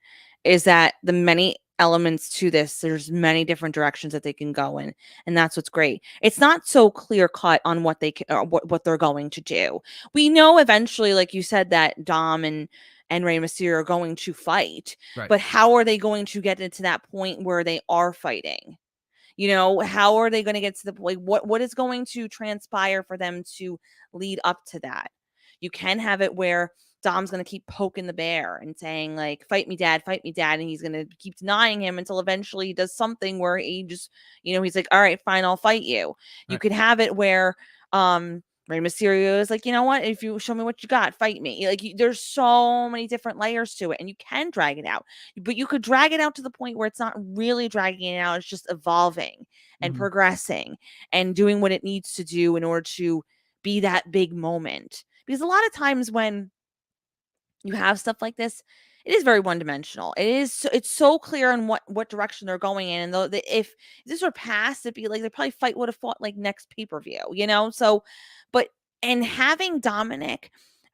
is that the many elements to this, there's many different directions that they can go in, and that's what's great. It's not so clear cut on what they can, or what they're going to do. We know eventually, like you said, that Dom and Rey Mysterio are going to fight, right. But how are they going to get into that point where they are fighting? How are they going to get to the point? What is going to transpire for them to lead up to that? You can have it where Dom's going to keep poking the bear and saying, like, fight me, dad, and he's going to keep denying him until eventually he does something where he just, he's like, all right, fine, I'll fight you. Right. You could have it where Rey Mysterio is like, you know what, if you show me what you got, fight me. Like, there's so many different layers to it, and you can drag it out, but you could drag it out to the point where it's not really dragging it out. It's just evolving and progressing and doing what it needs to do in order to be that big moment. Because a lot of times when you have stuff like this, it is very one-dimensional. It's so clear on what direction they're going in. And if this were past, it'd be like they probably would have fought like next pay-per-view, So, and having Dominik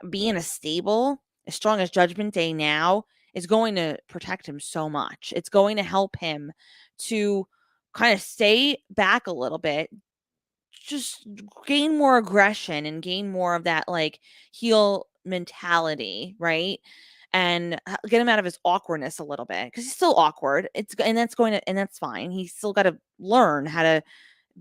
be in a stable as strong as Judgment Day now is going to protect him so much. It's going to help him to kind of stay back a little bit, just gain more aggression and gain more of that like heel mentality, right? And get him out of his awkwardness a little bit, because he's still awkward. And that's fine. He's still got to learn how to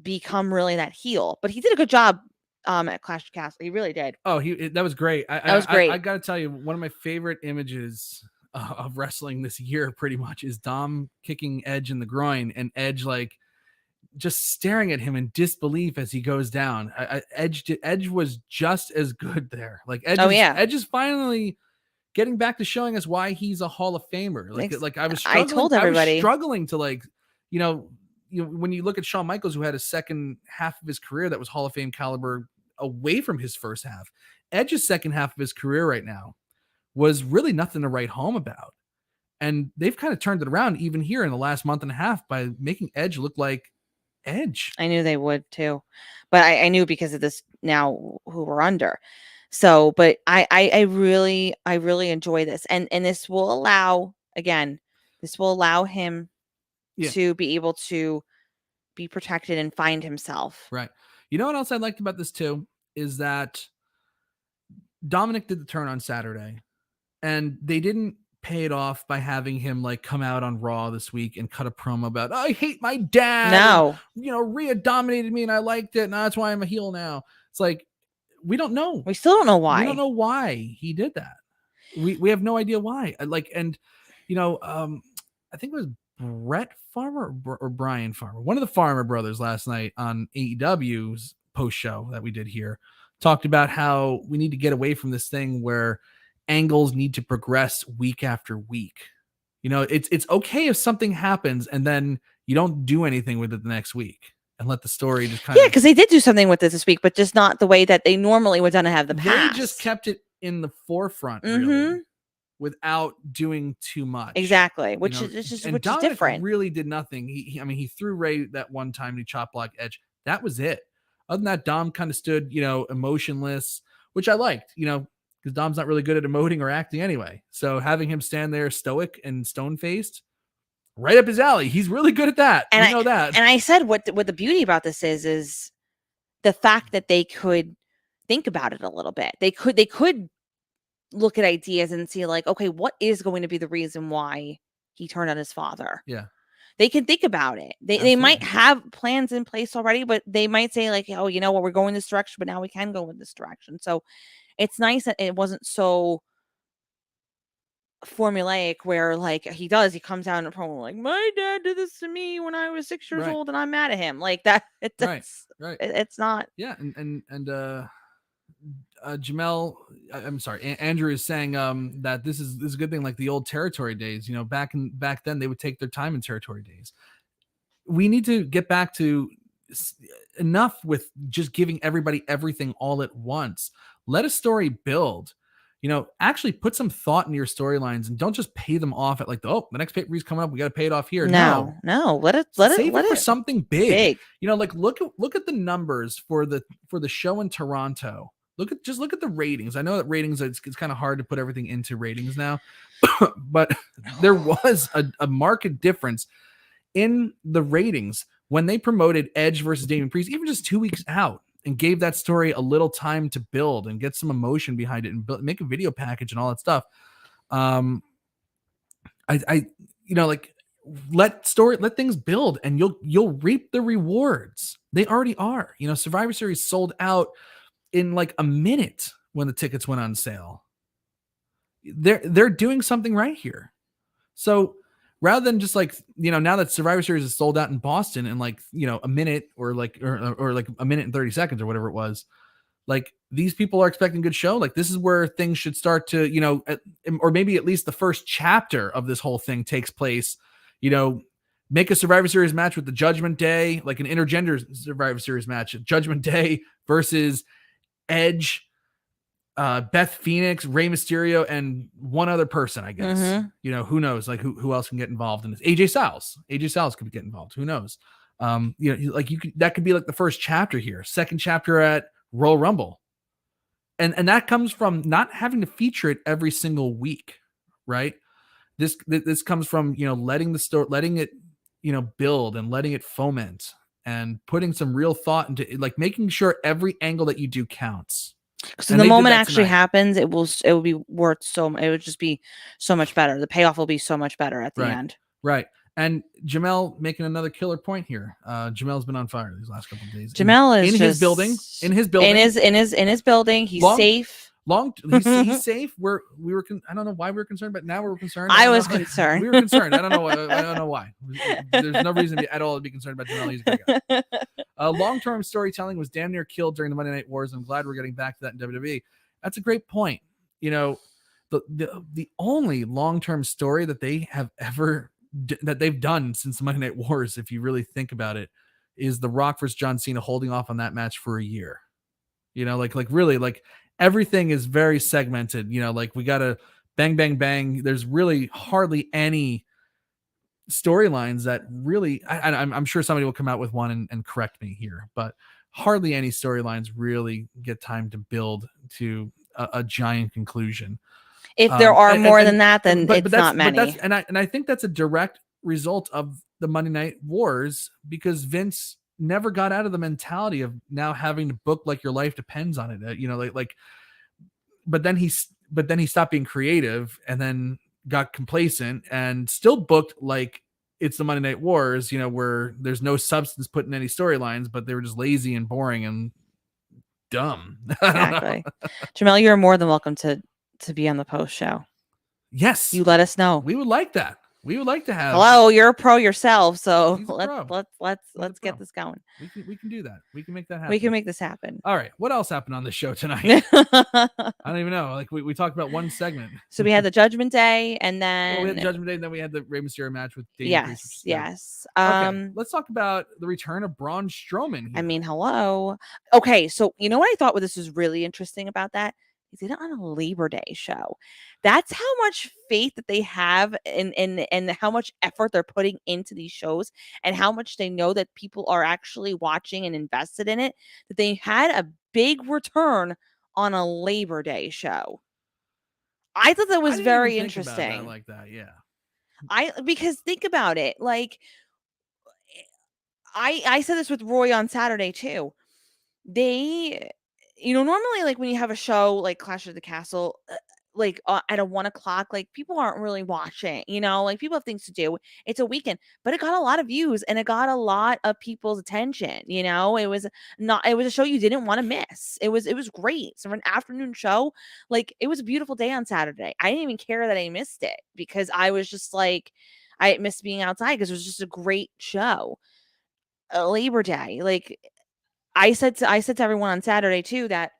become really that heel. But he did a good job at Clash of Castle. He really did. Oh, that was great. That was great. I got to tell you, one of my favorite images of wrestling this year pretty much is Dom kicking Edge in the groin, and Edge like just staring at him in disbelief as he goes down. Edge was just as good there. Like Edge is finally getting back to showing us why he's a Hall of Famer. Like I was struggling, I told everybody. I was struggling to when you look at Shawn Michaels, who had a second half of his career that was Hall of Fame caliber away from his first half. Edge's second half of his career right now was really nothing to write home about. And they've kind of turned it around even here in the last month and a half by making Edge look like Edge. I knew they would too, but I knew because of this now who we're under. So, but I really enjoy this, and this will allow him to be able to be protected and find himself. Right. You know what else I liked about this too is that Dominik did the turn on Saturday, and they didn't pay it off by having him like come out on Raw this week and cut a promo about, I hate my dad. No, and, Rhea dominated me and I liked it, and that's why I'm a heel now. It's like, we don't know. We still don't know why. We don't know why he did that. We have no idea why. I think it was Brett Farmer or Brian Farmer, one of the Farmer brothers, last night on AEW's post show that we did here, talked about how we need to get away from this thing where angles need to progress week after week. It's okay if something happens and then you don't do anything with it the next week and let the story just kind of... Yeah, because they did do something with it this week, but just not the way that they normally would have the past. They just kept it in the forefront, really, without doing too much. Exactly, which is different. Really did nothing. He threw Rey that one time and he chop blocked Edge. That was it. Other than that, Dom kind of stood, emotionless, which I liked, because Dom's not really good at emoting or acting anyway. So having him stand there stoic and stone-faced, right up his alley. He's really good at that. And I know that. And I said what the beauty about this is the fact that they could think about it a little bit. They could look at ideas and see like, okay, what is going to be the reason why he turned on his father? Yeah. They can think about it. They might have plans in place already, but they might say like, oh, you know what, we're going this direction, but now we can go in this direction. So it's nice that it wasn't so formulaic where like he comes out in a promo like, my dad did this to me when I was 6 years old and I'm mad at him, like that. It's not. Yeah. And Jamel, I'm sorry, Andrew is saying that this is a good thing, like the old territory days. Back then they would take their time in territory days. We need to get back to enough with just giving everybody everything all at once. Let a story build. Actually put some thought into your storylines and don't just pay them off at like, the next pay-per-view is coming up, we got to pay it off here. No, let it for something big. Like look at the numbers for the show in Toronto. Look at the ratings. I know that ratings, it's kind of hard to put everything into ratings now, but there was a marked difference in the ratings when they promoted Edge versus Damian Priest, even just 2 weeks out, and gave that story a little time to build and get some emotion behind it and make a video package and all that stuff. Let things build and you'll reap the rewards. They already are. Survivor Series sold out in like a minute when the tickets went on sale. They're doing something right here. So rather than just like, now that Survivor Series is sold out in Boston in like, a minute or like a minute and 30 seconds or whatever it was, like these people are expecting a good show. Like this is where things should start to, or maybe at least the first chapter of this whole thing takes place. Make a Survivor Series match with the Judgment Day, like an intergender Survivor Series match, Judgment Day versus Edge, Beth Phoenix, Rey Mysterio, and one other person, I guess. Mm-hmm. Who knows? Like who else can get involved in this? AJ Styles could get involved. Who knows? That could be like the first chapter here, second chapter at Royal Rumble. And that comes from not having to feature it every single week, right? This comes from, letting it, build and letting it foment and putting some real thought into it, like making sure every angle that you do counts. Because the moment actually happens, it will be worth it would just be so much better. The payoff will be so much better at the end. Right. And Jamel making another killer point here. Jamel's been on fire these last couple of days. Jamel is in his building. In his building. He's safe. He's safe. I don't know why we were concerned, but now we're concerned. I was concerned. We were concerned. I don't know why. There's no reason at all to be concerned about Jamel. He's a great guy. Long-term storytelling was damn near killed during the Monday Night Wars. I'm glad we're getting back to that in WWE. That's a great point. The only long-term story that they have ever that they've done since the Monday Night Wars, if you really think about it, is The Rock versus John Cena holding off on that match for a year. Really, like everything is very segmented. Like we got to bang, bang, bang. There's really hardly any storylines that really, I'm sure somebody will come out with one and correct me here, but hardly any storylines really get time to build to a giant conclusion. If there are more than that, then it's not many. I think that's a direct result of the Monday Night Wars, because Vince never got out of the mentality of now having to book like your life depends on it. But then he stopped being creative and then got complacent and still booked like it's the Monday Night Wars, where there's no substance put in any storylines, but they were just lazy and boring and dumb. Exactly. Jamel, you're more than welcome to be on the post show. Yes. You let us know. We would like that. We would like to have. Hello, you're a pro yourself, so let's get this going. We can do that. We can make that happen. We can make this happen. All right. What else happened on the show tonight? I don't even know. Like we talked about one segment. So we had the Judgment Day, and then we had the Judgment Day, and then we had the Rey Mysterio match with Damian Priest. Yes. Okay, let's talk about the return of Braun Strowman here. I mean, hello. Okay, so you know what I thought this was really interesting about that? They did it on a Labor Day show. That's how much faith that they have and how much effort they're putting into these shows and how much they know that people are actually watching and invested in it, that they had a big return on a Labor Day show. I thought that was very interesting. About that like that, yeah. Because think about it. Like I said this with Roy on Saturday too. They normally, like when you have a show like Clash of the Castle, like at a 1:00, like people aren't really watching, like people have things to do. It's a weekend, but it got a lot of views and it got a lot of people's attention. It was a show you didn't want to miss. It was great. So for an afternoon show, like it was a beautiful day on Saturday. I didn't even care that I missed it because I was just like, I missed being outside because it was just a great show. Labor Day, like I said to everyone on Saturday too that,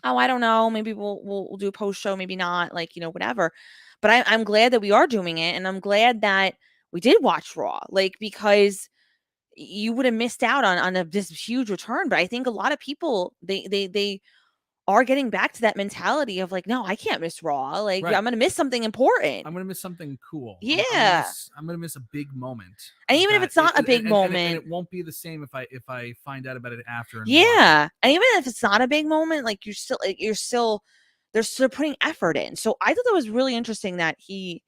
oh, I don't know, maybe we'll do a post show, maybe not, like, whatever. But I'm glad that we are doing it, and I'm glad that we did watch Raw, like, because you would have missed out on this huge return. But I think a lot of people, they are getting back to that mentality of like, no, I can't miss Raw. Like, Right. I'm gonna miss something important. I'm gonna miss something cool. Yeah. I'm gonna miss a big moment. And even if it's not a big moment, and it won't be the same if I find out about it after. And yeah. And even if it's not a big moment, like they're still putting effort in. So I thought that was really interesting that he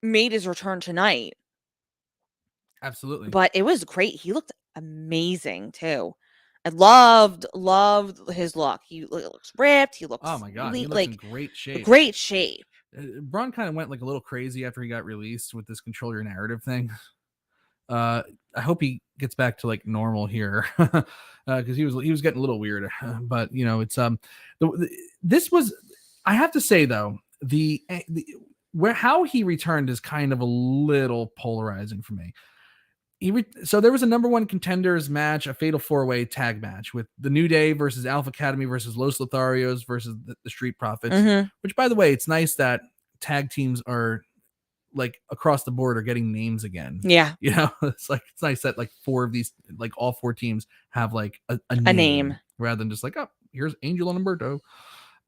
made his return tonight. Absolutely. But it was great. He looked amazing too. I loved his look. He looks ripped. He looks, oh my god, he looks like in great shape. Great shape. Braun kind of went like a little crazy after he got released with this control your narrative thing. I hope he gets back to like normal here, because he was getting a little weird. But it's this was, I have to say though, the how he returned is kind of a little polarizing for me. So there was a number one contenders match, a fatal 4-way tag match with the New Day versus Alpha Academy versus Los Lotharios versus the Street Profits. Mm-hmm. Which, by the way, it's nice that tag teams are like across the board are getting names again. Yeah, it's nice that like four of these, like all four teams have like a name rather than just like, oh, here's Angel and Humberto.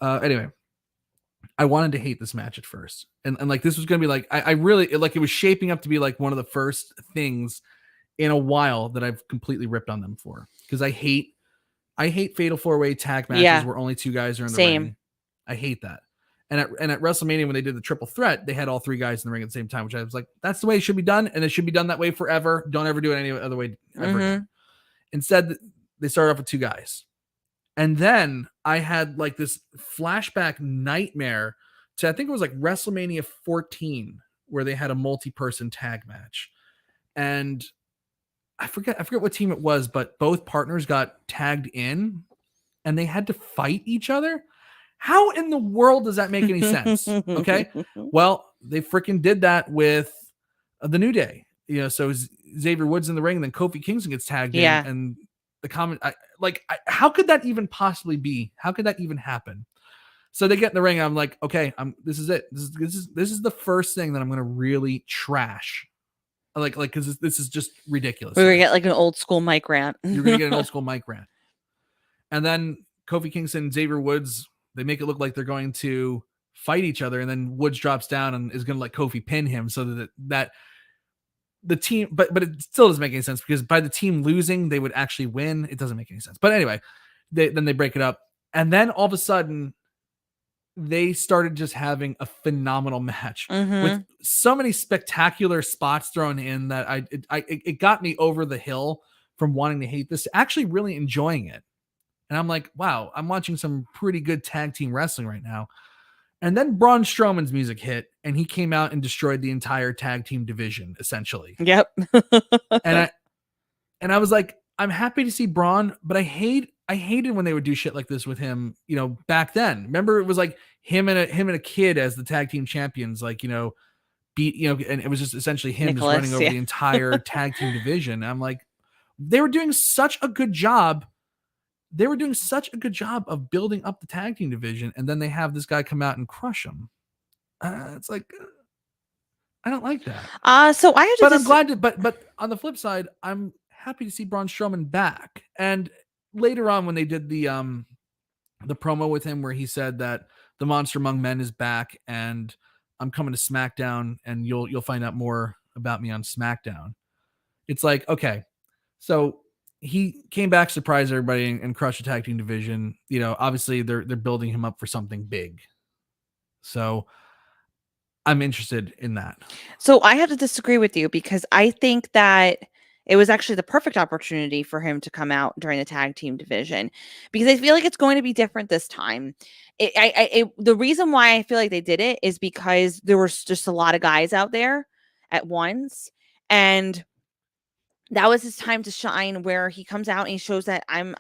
Anyway, I wanted to hate this match at first, and like this was gonna be like I really like it was shaping up to be like one of the first things in a while that I've completely ripped on them for, because I hate fatal 4-way tag matches where only two guys are in the ring. I hate that. And at WrestleMania, when they did the triple threat, they had all three guys in the ring at the same time, which I was like, that's the way it should be done, and it should be done that way forever. Don't ever do it any other way ever again. Instead, they started off with two guys. And then I had like this flashback nightmare to, I think it was like WrestleMania 14, where they had a multi-person tag match. And I forget what team it was, but both partners got tagged in and they had to fight each other. How in the world does that make any sense? Okay. Well, they freaking did that with the New Day. So Xavier Woods in the ring, and then Kofi Kingston gets tagged in, and the comment, how could that even possibly be? How could that even happen? So they get in the ring. I'm like, okay, this is it. This is the first thing that I'm going to really trash. Like, because this is just ridiculous. We're going to get like an old school Mike rant. You're going to get an old school Mike rant. And then Kofi Kingston, Xavier Woods, they make it look like they're going to fight each other. And then Woods drops down and is going to let Kofi pin him, so that the team, but it still doesn't make any sense, because by the team losing, they would actually win. It doesn't make any sense. But anyway, then they break it up. And then all of a sudden, they started just having a phenomenal match with so many spectacular spots thrown in that it got me over the hill from wanting to hate this to actually really enjoying it. And I'm like, wow, I'm watching some pretty good tag team wrestling right now. And then Braun Strowman's music hit, and he came out and destroyed the entire tag team division, essentially. Yep. and I was like, I'm happy to see Braun, but I hated when they would do shit like this with him, back then. Remember, it was like him and a kid as the tag team champions, like, beat, and it was just essentially him Nicholas, just running over the entire tag team division. And I'm like, they were doing such a good job. They were doing such a good job of building up the tag team division, and then they have this guy come out and crush them. It's like, I don't like that. So I have to, but I'm glad to, but on the flip side, I'm happy to see Braun Strowman back. And later on, when they did the promo with him, where he said that the Monster Among Men is back, and I'm coming to SmackDown, and you'll find out more about me on SmackDown. It's like, okay, so he came back, surprised everybody, and crushed the tag team division. Obviously they're building him up for something big. So I'm interested in that. So I have to disagree with you, because I think that it was actually the perfect opportunity for him to come out during the tag team division, because I feel like it's going to be different this time. The reason why I feel like they did it is because there was just a lot of guys out there at once, and that was his time to shine, where he comes out and he shows that I'm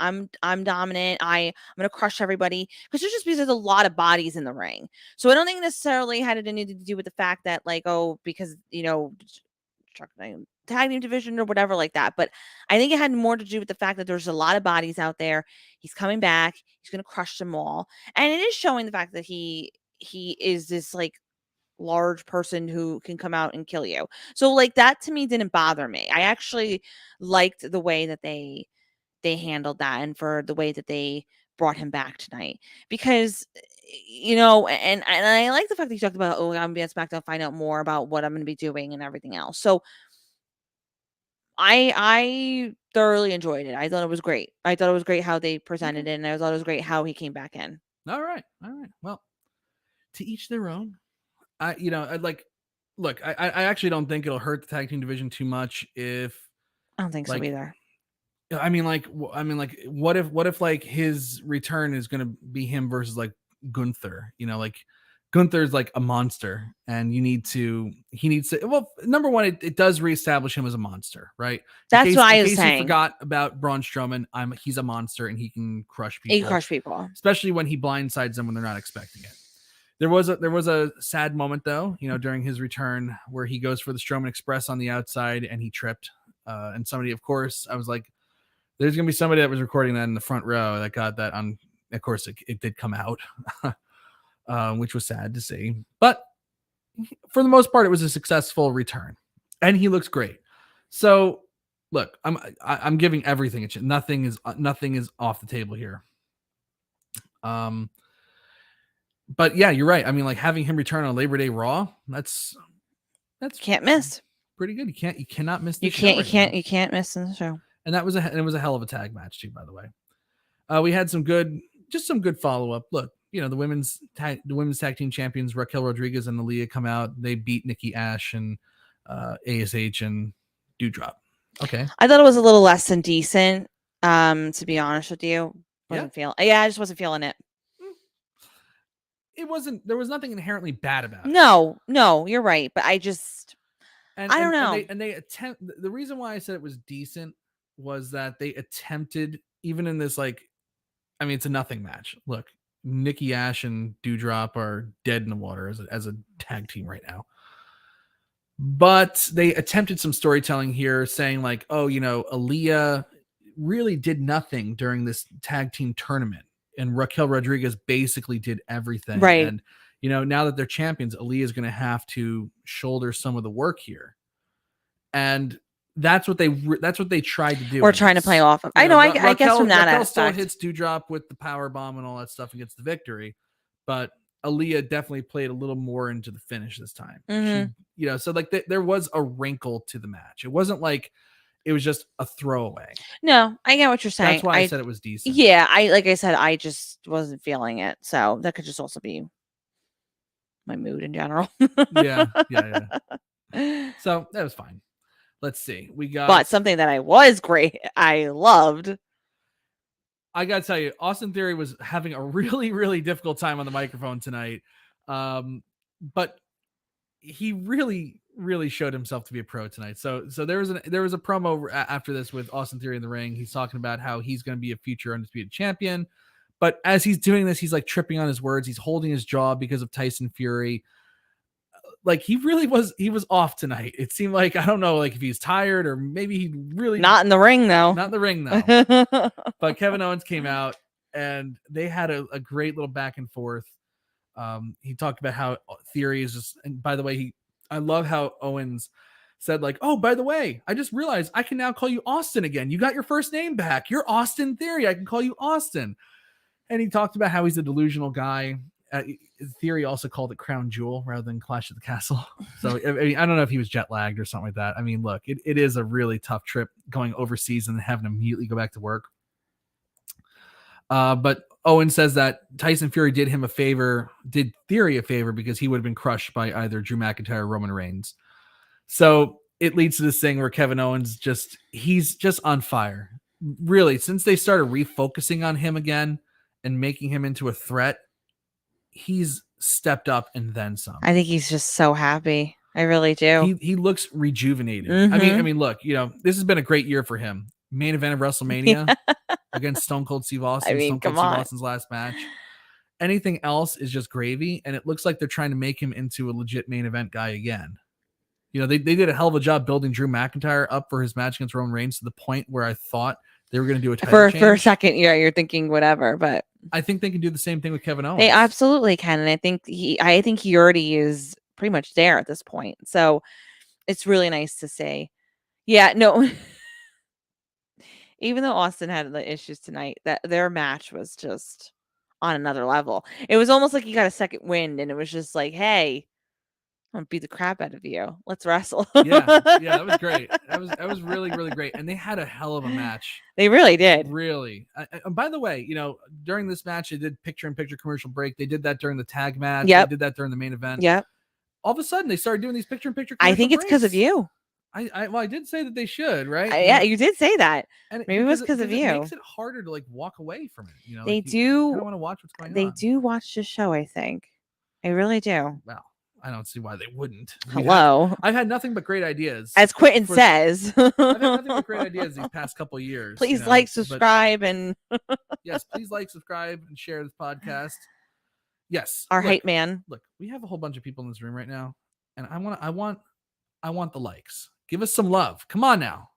dominant. I'm gonna crush everybody, because there's a lot of bodies in the ring. So I don't think necessarily had anything to do with the fact that, like, oh, because tag team division or whatever like that. But I think it had more to do with the fact that there's a lot of bodies out there. He's coming back. He's gonna crush them all, and it is showing the fact that he is this like large person who can come out and kill you. So like that to me didn't bother me. I actually liked the way that they handled that, and for the way that they brought him back tonight, because and I like the fact that you talked about, oh, I'm gonna be on SmackDown, find out more about what I'm gonna be doing and everything else. So I thoroughly enjoyed it. I thought it was great. I thought it was great how they presented it, and I thought it was great how he came back in. All right. Well, to each their own. I actually don't think it'll hurt the tag team division too much if I don't think so either. What if like his return is going to be him versus like Gunther? Like Gunther's like a monster, and he needs to. Well, number one, it does reestablish him as a monster, right? That's what I was saying. You forgot about Braun Strowman. He's a monster, and he can crush people. He can crush people, especially when he blindsides them when they're not expecting it. There was a sad moment though, during his return, where he goes for the Strowman Express on the outside and he tripped. And somebody, of course, I was like, there's gonna be somebody that was recording that in the front row that got that on. Of course, it did come out, which was sad to see. But for the most part, it was a successful return, and he looks great. So, look, I'm giving everything a chance. Nothing is off the table here. But yeah, you're right. I mean, like having him return on Labor Day Raw, that's can't miss. Pretty good. You cannot miss. You can't miss in the show. And it was a hell of a tag match too, by the way. We had some good follow up. Look, the women's tag team champions Raquel Rodriguez and Aaliyah come out. They beat Nikki Ash and ASH and Doudrop. Okay, I thought it was a little less than decent. To be honest with you, I just wasn't feeling it. It wasn't. There was nothing inherently bad about it. No, you're right. But I don't know. And they attempt. The reason why I said it was decent was that they attempted, even in this, like, I mean, it's a nothing match. Look, Nikki Ash and Doudrop are dead in the water as a tag team right now. But they attempted some storytelling here, saying like, oh, Aaliyah really did nothing during this tag team tournament, and Raquel Rodriguez basically did everything. Right. And, now that they're champions, Aaliyah is going to have to shoulder some of the work here. And that's what they tried to do. We're trying to play off of. I know. I guess from that Raquel aspect, still hits Doudrop with the power bomb and all that stuff and gets the victory. But Aaliyah definitely played a little more into the finish this time. Mm-hmm. So like there was a wrinkle to the match. It wasn't like it was just a throwaway. No, I get what you're saying. That's why I said it was decent. Yeah, like I said, I just wasn't feeling it. So that could just also be my mood in general. Yeah. So that was fine. Let's see. But something that I loved. I gotta tell you, Austin Theory was having a really, really difficult time on the microphone tonight. But he really, really showed himself to be a pro tonight. So there was a promo after this with Austin Theory in the ring. He's talking about how he's going to be a future undisputed champion. But as he's doing this, he's like tripping on his words. He's holding his jaw because of Tyson Fury. Like he was off tonight. It seemed like, I don't know, like if he's tired or maybe he really not in the ring though. Not in the ring though. But Kevin Owens came out and they had a great little back and forth. He talked about how Theory is just, and by the way, I love how Owens said like, oh, by the way, I just realized I can now call you Austin again. You got your first name back. You're Austin Theory. I can call you Austin. And he talked about how he's a delusional guy. Theory also called it Crown Jewel rather than Clash of the Castle. So I don't know if he was jet lagged or something like that. I mean, look, it is a really tough trip going overseas and having to immediately go back to work. But Owen says that Tyson Fury did Theory a favor because he would have been crushed by either Drew McIntyre or Roman Reigns. So it leads to this thing where Kevin Owens he's just on fire. Really, since they started refocusing on him again and making him into a threat, he's stepped up and then some. I think he's just so happy. I really do. He looks rejuvenated. I mean, look, this has been a great year for him. Main event of WrestleMania against Stone Cold Steve Austin. Stone Cold Steve Austin's last match. Anything else is just gravy, and it looks like they're trying to make him into a legit main event guy again. They did a hell of a job building Drew McIntyre up for his match against Roman Reigns to the point where I thought they were going to do a title change. For a second. Yeah, you're thinking whatever, but I think they can do the same thing with Kevin Owens. They absolutely can, and I think he already is pretty much there at this point. So it's really nice to see. Yeah, no. Even though Austin had the issues tonight, that their match was just on another level. It was almost like he got a second wind, and it was just like, hey, I'm gonna beat the crap out of you. Let's wrestle. yeah, that was great. That was really, really great. And they had a hell of a match. They really did. Really. And by the way, during this match, they did picture-in-picture commercial break. They did that during the tag match. Yep. They did that during the main event. Yep. All of a sudden, they started doing these picture-in-picture. I think it's because of you. I did say that they should, right? Yeah, you did say that. And maybe it was because of you. It makes it harder to walk away from it. They do. You don't want to watch what's going on. They do watch the show. I think. I really do. Well, I don't see why they wouldn't. Hello. I've had nothing but great ideas. As Quentin says. I've had nothing but great ideas these past couple of years. Please like, subscribe, and yes, please like, subscribe, and share this podcast. Yes. Our hype man. Look, we have a whole bunch of people in this room right now, and I want the likes. Give us some love. Come on now.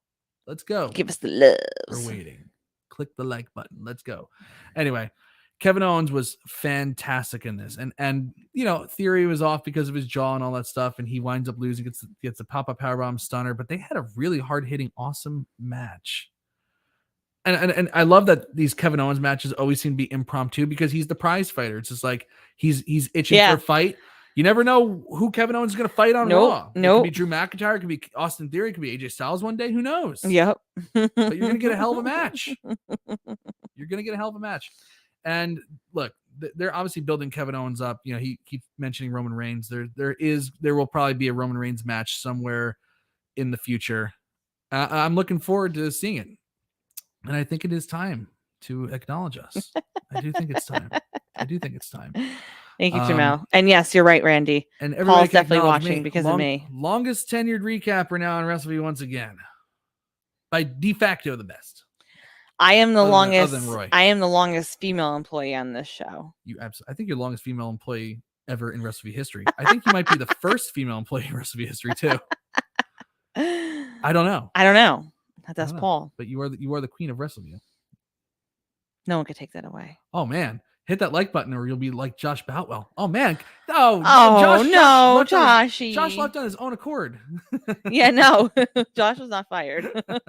Let's go. Give us the love. We're waiting. Click the like button. Let's go. Anyway, Kevin Owens was fantastic in this. And Theory was off because of his jaw and all that stuff, and he winds up losing, gets a pop-up powerbomb stunner, but they had a really hard-hitting, awesome match. And I love that these Kevin Owens matches always seem to be impromptu because he's the prize fighter. It's just like he's itching for a fight. You never know who Kevin Owens is going to fight on Raw. It could be Drew McIntyre. It could be Austin Theory. It could be AJ Styles one day. Who knows? Yep. But you're going to get a hell of a match. You're going to get a hell of a match. And look, they're obviously building Kevin Owens up. He keeps mentioning Roman Reigns. There will probably be a Roman Reigns match somewhere in the future. I'm looking forward to seeing it. And I think it is time to acknowledge us. I do think it's time. Thank you, Jamal. And yes, you're right, Randy. And Paul's definitely watching because of me. Longest tenured recapper now on Wrestleview once again. By de facto, the best. I am the longest. Other than Roy. I am the longest female employee on this show. I think you're the longest female employee ever in Wrestleview history. I think you might be the first female employee in Wrestleview history too. I don't know. That's Paul. But you are the queen of Wrestleview. No one could take that away. Oh man. Hit that like button or you'll be like Josh Boutwell. Oh man. Josh left on his own accord. Yeah, no. Josh was not fired. That's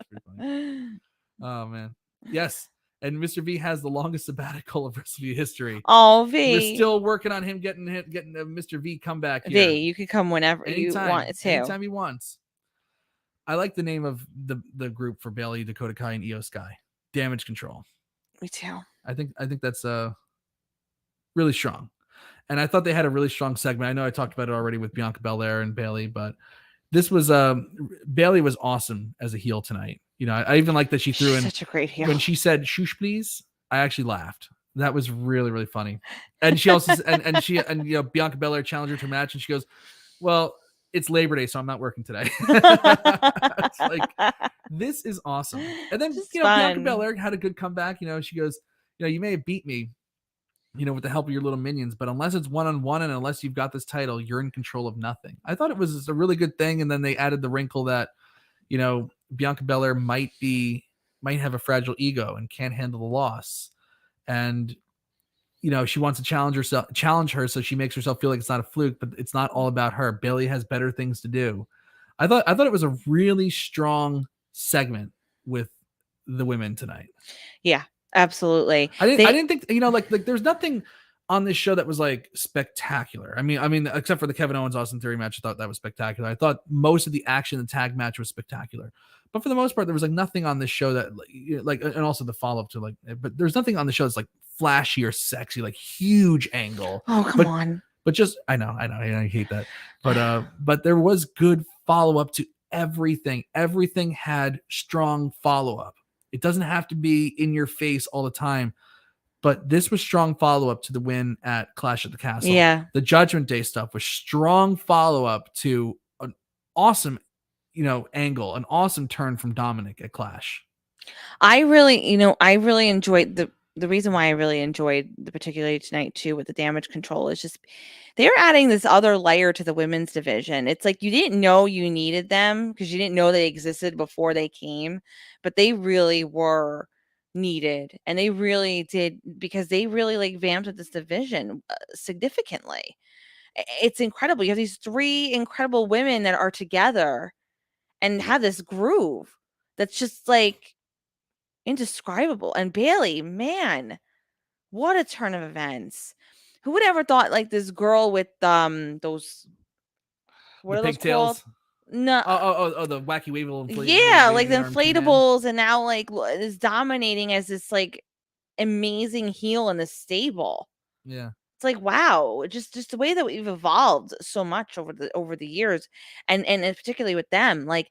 pretty funny. Oh man. Yes. And Mr. V has the longest sabbatical of Wrestleview history. Oh, V. We're still working on him getting a Mr. V comeback here. V, you can come whenever you want to. Anytime he wants. I like the name of the group for Bailey, Dakota Kai, and Io Sky. Damage Control. Me too. I think that's really strong. And I thought they had a really strong segment. I know I talked about it already with Bianca Belair and Bailey, but this was Bailey was awesome as a heel tonight. I even like that she's in such a great heel. When she said "shush, please," I actually laughed. That was really, really funny. And she also and Bianca Belair challenged her to a match, and she goes, "Well, it's Labor Day, so I'm not working today." It's like, this is awesome. And then Bianca Belair had a good comeback. She goes, you may have beat me, with the help of your little minions, but unless it's one-on-one and unless you've got this title, you're in control of nothing. I thought it was a really good thing. And then they added the wrinkle that, Bianca Belair might have a fragile ego and can't handle the loss. And, she wants to challenge her. So she makes herself feel like it's not a fluke, but it's not all about her. Bailey has better things to do. I thought it was a really strong segment with the women tonight. Yeah. Absolutely. I didn't think like there's nothing on this show that was like spectacular. I mean, except for the Kevin Owens Austin Theory match, I thought that was spectacular. I thought most of the action in the tag match was spectacular, but for the most part, there was like nothing on this show that like, and also the follow up to but there's nothing on the show that's like flashy or sexy, like huge angle. Oh, come on. But just I know I hate that, but there was good follow-up to everything. Everything had strong follow-up. It doesn't have to be in your face all the time, but this was strong follow-up to the win at Clash at the Castle. Yeah. The Judgment Day stuff was strong follow-up to an awesome, angle, an awesome turn from Dominik at Clash. I really enjoyed the reason why I really enjoyed the particularly tonight too with the damage control is just they're adding this other layer to the women's division. It's like you didn't know you needed them because you didn't know they existed before they came, but they really were needed, and they really did because they really like vamped up this division significantly. It's incredible. You have these three incredible women that are together and have this groove that's just like indescribable. And Bailey, man, what a turn of events. Who would ever thought like this girl with those what The are those called? pigtails. No, Oh, the wacky wavable yeah, like the arm He-Man. inflatables, and now like is dominating as this like amazing heel in the stable. Yeah. It's like wow, just the way that we've evolved so much over the years, and particularly with them, like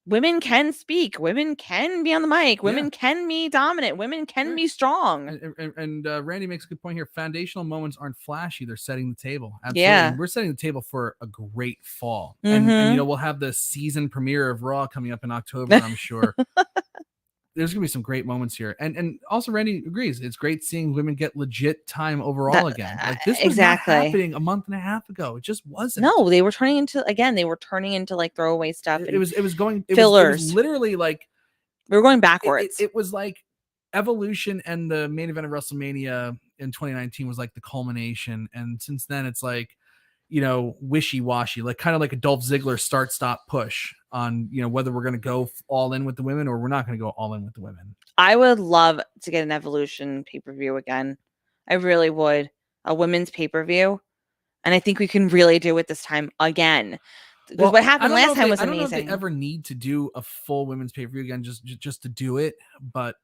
women can speak, women can be on the mic, women can be dominant, women can be strong. And Randy makes a good point here. Foundational moments aren't flashy; they're setting the table. Absolutely, Yeah. and we're setting the table for a great fall. Mm-hmm. And we'll have the season premiere of Raw coming up in October. I'm sure. There's gonna be some great moments here, and also Randy agrees. It's great seeing women get legit time overall again. Like this was not happening a month and a half ago. It just wasn't. No, they were turning into like throwaway stuff. It was going fillers. It was literally like we were going backwards. It was like Evolution and the main event of WrestleMania in 2019 was like the culmination, and since then it's like wishy-washy, like kind of like a Dolph Ziggler start-stop push on whether we're going to go all in with the women or we're not going to go all in with the women. I would love to get an Evolution pay-per-view again. I really would. A women's pay-per-view, and I think we can really do it this time again. Because what happened last time was amazing. I don't know if they ever need to do a full women's pay-per-view again just to do it, but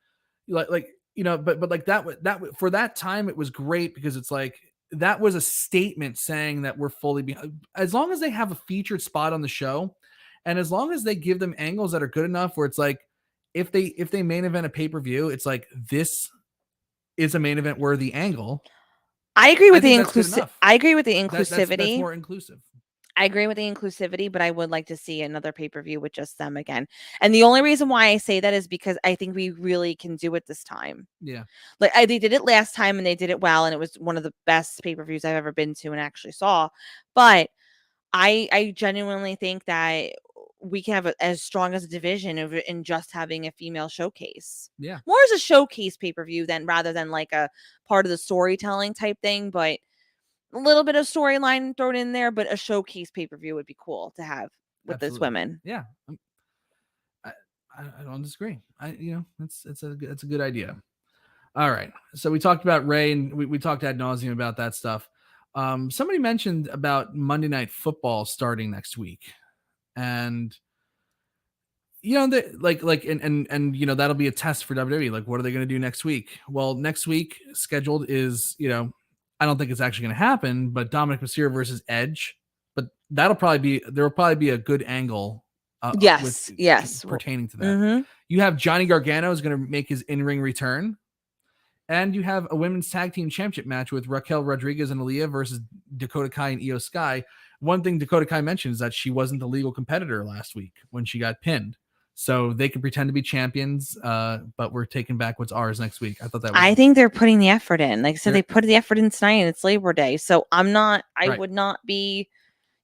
but like that for that time it was great because it's like that was a statement saying that we're fully behind. As long as they have a featured spot on the show, and as long as they give them angles that are good enough where it's like if they main event a pay-per-view, it's like this is a main event worthy angle. I agree with the inclusive. I agree with the inclusivity. That's more inclusive. I agree with the inclusivity, but I would like to see another pay-per-view with just them again. And the only reason why I say that is because I think we really can do it this time. Yeah. Like they did it last time and they did it well. And it was one of the best pay-per-views I've ever been to and actually saw. But I genuinely think that we can have as strong as a division in just having a female showcase. Yeah. More as a showcase pay-per-view rather than like a part of the storytelling type thing. But a little bit of storyline thrown in there, but a showcase pay-per-view would be cool to have with those women. Yeah. I don't disagree. It's a good idea. All right. So we talked about Ray and we talked ad nauseum about that stuff. Somebody mentioned about Monday Night Football starting next week. And that'll be a test for WWE. Like, what are they going to do next week? Well, next week scheduled is, I don't think it's actually going to happen, but Dominik Mysterio versus Edge. But there will probably be a good angle. Yes. Pertaining to that. Mm-hmm. You have Johnny Gargano is going to make his in-ring return. And you have a women's tag team championship match with Raquel Rodriguez and Aaliyah versus Dakota Kai and Io Sky. One thing Dakota Kai mentioned is that she wasn't the legal competitor last week when she got pinned. So they can pretend to be champions, but we're taking back what's ours next week. I think they're putting the effort in. Like I said, they put the effort in tonight and it's Labor Day. So would not be,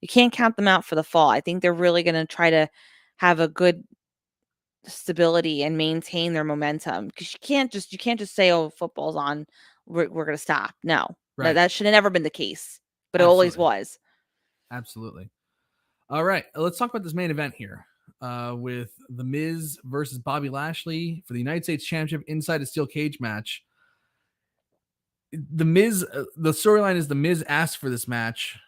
you can't count them out for the fall. I think they're really going to try to have a good stability and maintain their momentum. Because you can't just say, oh, football's on, we're going to stop. No, that should have never been the case, but it always was. Absolutely. All right. Let's talk about this main event here. With The Miz versus Bobby Lashley for the United States Championship inside a steel cage match. The Miz, the storyline is The Miz asked for this match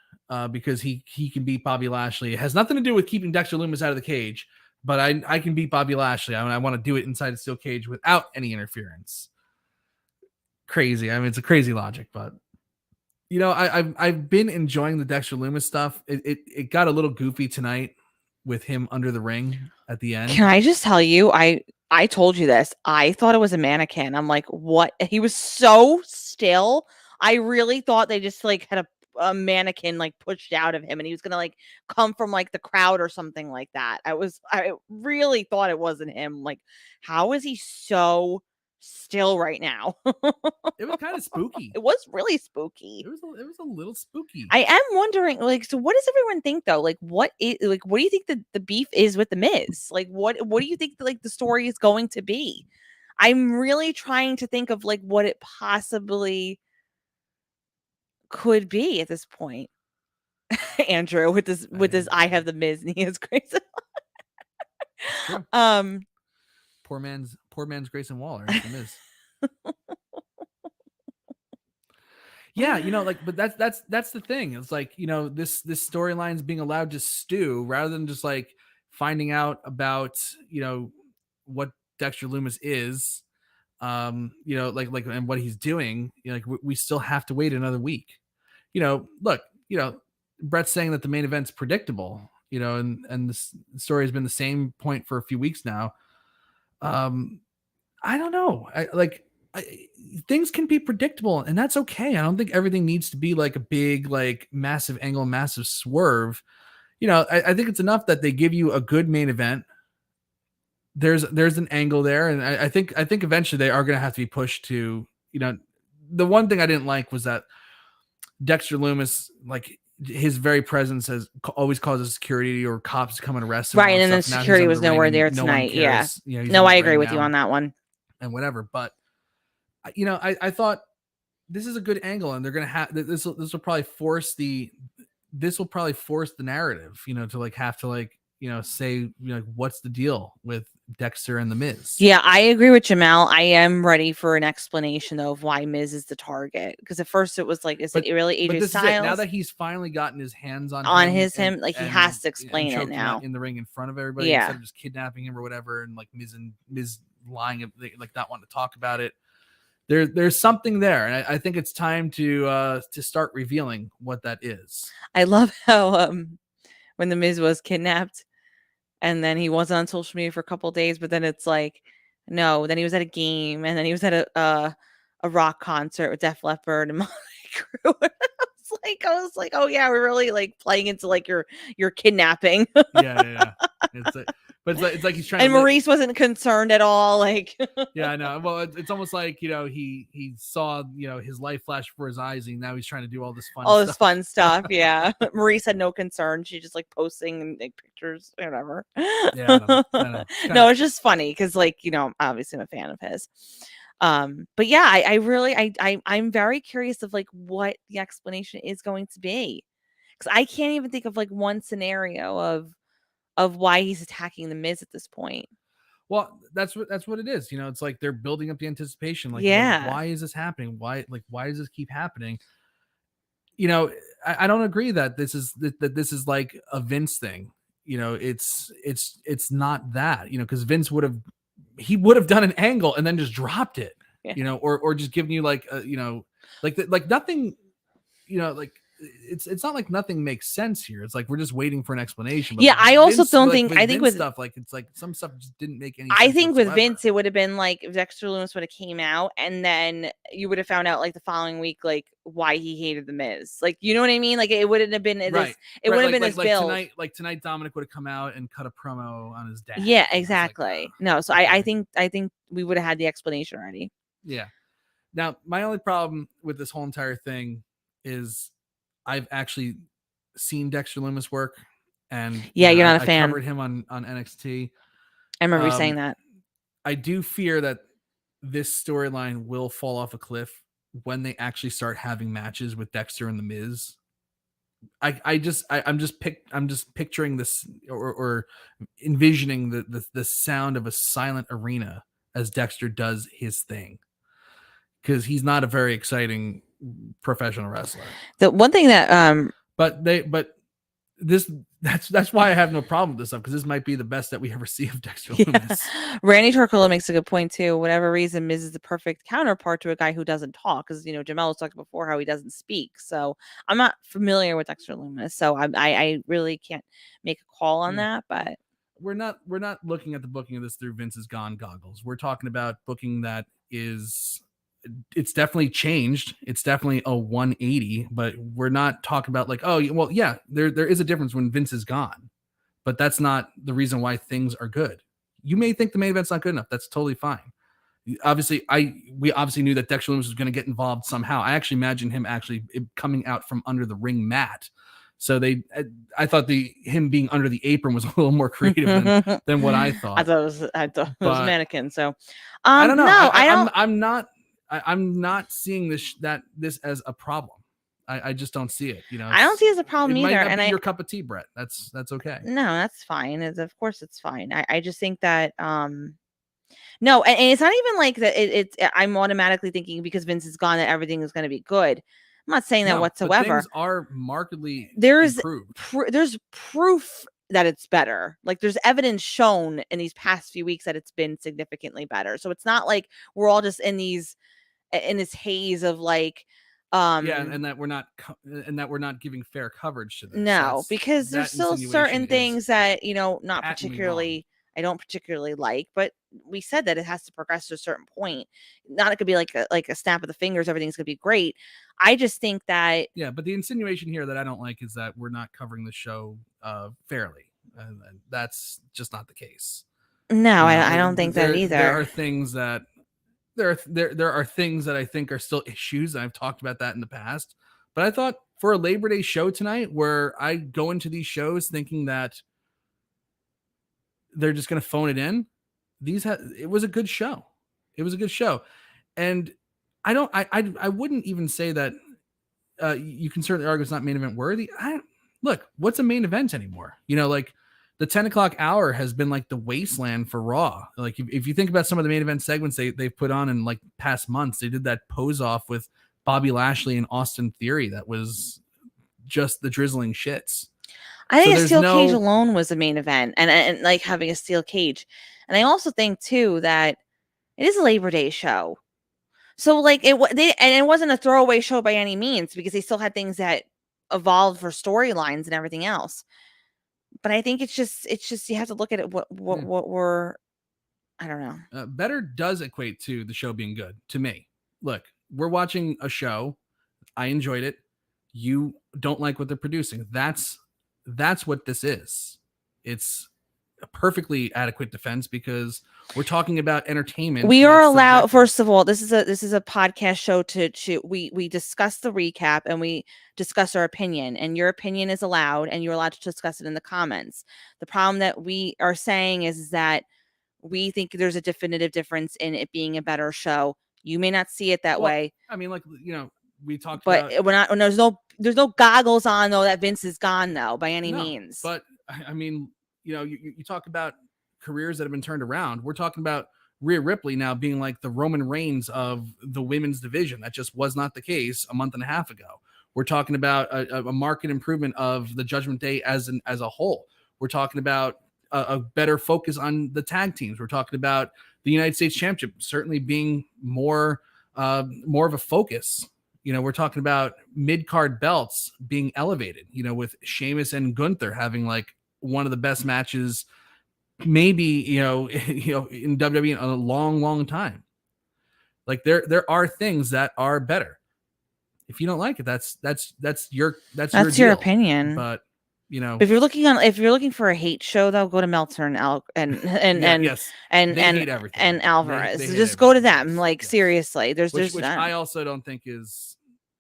because he can beat Bobby Lashley. It has nothing to do with keeping Dexter Lumis out of the cage, but I can beat Bobby Lashley. I want to do it inside a steel cage without any interference. Crazy. I mean, it's a crazy logic, but I've been enjoying the Dexter Lumis stuff. It got a little goofy tonight with him under the ring at the end. Can I just tell you, I told you this. I thought it was a mannequin. I'm like, what? He was so still. I really thought they just like had a mannequin like pushed out of him and he was gonna like come from like the crowd or something like that. I really thought it wasn't him. Like, how is he so still right now? It was kind of spooky. It was really spooky. It was a little spooky. I am wondering, like, so what does everyone think though? Like, what do you think the beef is with the Miz? Like, what do you think like the story is going to be? I'm really trying to think of like what it possibly could be at this point. Andrew with this I have the Miz and he has Grace. Sure. Poor man's Grayson Waller, the Miz. Yeah, like, but that's the thing. It's like, this storyline's being allowed to stew rather than just like finding out about, what Dexter Lumis is, like and what he's doing. Like we still have to wait another week. Look, Brett's saying that the main event's predictable, and this story has been the same point for a few weeks now. I don't know. Things can be predictable and that's okay. I don't think everything needs to be like a big, like massive angle, massive swerve. I think it's enough that they give you a good main event. There's an angle there. And I think eventually they are going to have to be pushed to, the one thing I didn't like was that Dexter Lumis, like his very presence has always causes security or cops to come and arrest him. Right. And then security was nowhere there tonight. Yeah. No, I agree with you on that one. And whatever. But I thought this is a good angle, and they're gonna have this will probably force the narrative, to like have to like say what's the deal with Dexter and the Miz. Yeah, I agree with Jamal. I am ready for an explanation though of why Miz is the target, because at first it was like, is it really AJ Styles? Now that he's finally gotten his hands on him, like he has to explain it now in the ring in front of everybody, instead of just kidnapping him or whatever, and like Miz lying, like not wanting to talk about it. There's something there, and I think it's time to start revealing what that is. I love how when the Miz was kidnapped, and then he wasn't on social media for a couple of days, but then it's like, no, then he was at a game, and then he was at a rock concert with Def Leppard and Motley Crue. I was like, oh yeah, we're really like playing into like your kidnapping. Yeah. It's like he's trying. And Maurice wasn't concerned at all. Like, yeah, I know. Well, it's almost like he saw his life flash before his eyes, and now he's trying to do all this fun stuff. Yeah, Maurice had no concern. She just like posting like pictures, whatever. Yeah, I know. No, it's just funny because like obviously I'm a fan of his. But yeah, I'm very curious of like what the explanation is going to be, because I can't even think of like one scenario of why he's attacking the Miz at this point. Well, that's what it is. It's like they're building up the anticipation. Like, why is this happening? Why does this keep happening? I don't agree that this is like a Vince thing. It's not that. Because Vince would have done an angle and then just dropped it. Yeah. Or just giving you like like nothing. It's not like nothing makes sense here. It's like we're just waiting for an explanation. But yeah, I also don't think. I think with stuff like it's like some stuff just didn't make any. I think with Vince, it would have been like if Dexter Lumis would have came out, and then you would have found out like the following week, like why he hated the Miz. Like, you know what I mean? Like it wouldn't have been this. Right. It would have been this build. Tonight, Dominik would have come out and cut a promo on his dad. Yeah, exactly. Like, no, so I think we would have had the explanation already. Yeah. Now, my only problem with this whole entire thing is I've actually seen Dexter Lumis work, and you're not a fan. I covered him on NXT. I remember you saying that. I do fear that this storyline will fall off a cliff when they actually start having matches with Dexter and the Miz. I'm just picturing this or envisioning the sound of a silent arena as Dexter does his thing, because he's not a very exciting professional wrestler. The one thing that but this that's why I have no problem with this stuff, because this might be the best that we ever see of Dexter Yeah. Lumis. Randy Torcola makes a good point too. Whatever reason, Miz is the perfect counterpart to a guy who doesn't talk, because Jamel was talking before how he doesn't speak. So I'm not familiar with Dexter Lumis, so I really can't make a call on that. But we're not looking at the booking of this through Vince's gone goggles. We're talking about booking that is, it's definitely changed. It's definitely a 180, but we're not talking about like, oh, well, yeah, there is a difference when Vince is gone, but that's not the reason why things are good. You may think the main event's not good enough. That's totally fine. Obviously, we obviously knew that Dexter Lumis was going to get involved somehow. I actually imagine him actually coming out from under the ring mat. So I thought him being under the apron was a little more creative than what I thought. I thought it was mannequin. So I don't know. No, I'm not seeing this as a problem. I just don't see it. I don't see it as a problem either. Might not be your cup of tea, Brett. That's okay. No, that's fine. Of course, it's fine. I just think that no, and it's not even like that. It's I'm automatically thinking because Vince is gone that everything is going to be good. I'm not saying that whatsoever. Things are markedly improved. There's Proof that it's better. Like there's evidence shown in these past few weeks that it's been significantly better. So it's not like we're all just in this haze of like and that we're not giving fair coverage to this. No, because there's still certain things that not particularly I don't particularly like, but we said that it has to progress to a certain point. Not it could be like a snap of the fingers, everything's gonna be great. I just think that but the insinuation here that I don't like is that we're not covering the show fairly, and that's just not the case. No, I don't think that either. There are things that there are things that I think are still issues, and I've talked about that in the past. But I thought for a Labor Day show tonight, where I go into these shows thinking that they're just going to phone it in, it was a good show. It was a good show, and I wouldn't even say that you can certainly argue it's not main event worthy. Look, what's a main event anymore? Like the 10 o'clock hour has been like the wasteland for Raw. Like if you think about some of the main event segments they've put on in like past months, they did that pose off with Bobby Lashley and Austin Theory. That was just the drizzling shits. I think a steel cage alone was the main event, and like having a steel cage. And I also think too that it is a Labor Day show, so like it wasn't a throwaway show by any means, because they still had things that evolved for storylines and everything else. But I think it's just you have to look at it. What we're I don't know. Better does equate to the show being good to me. Look, we're watching a show. I enjoyed it. You don't like what they're producing. That's what this is. It's a perfectly adequate defense, because we're talking about entertainment. We are allowed. First of all, this is a podcast show. We discuss the recap and we discuss our opinion, and your opinion is allowed, and you're allowed to discuss it in the comments. The problem that we are saying is that we think there's a definitive difference in it being a better show. You may not see it that way. I mean, like, we talked about, we're not. And there's no goggles on though that Vince is gone though by any means. But I mean, you talk about careers that have been turned around. We're talking about Rhea Ripley now being like the Roman Reigns of the women's division. That just was not the case a month and a half ago. We're talking about a market improvement of the Judgment Day as a whole. We're talking about a better focus on the tag teams. We're talking about the United States Championship certainly being more of a focus. We're talking about mid-card belts being elevated, with Sheamus and Gunther having like one of the best matches maybe, in WWE in a long, long time. Like there are things that are better. If you don't like it, that's your deal. Opinion. But if you're looking for a hate show, though, go to Meltzer and Alvarez. Just go to them. Like seriously, which I also don't think is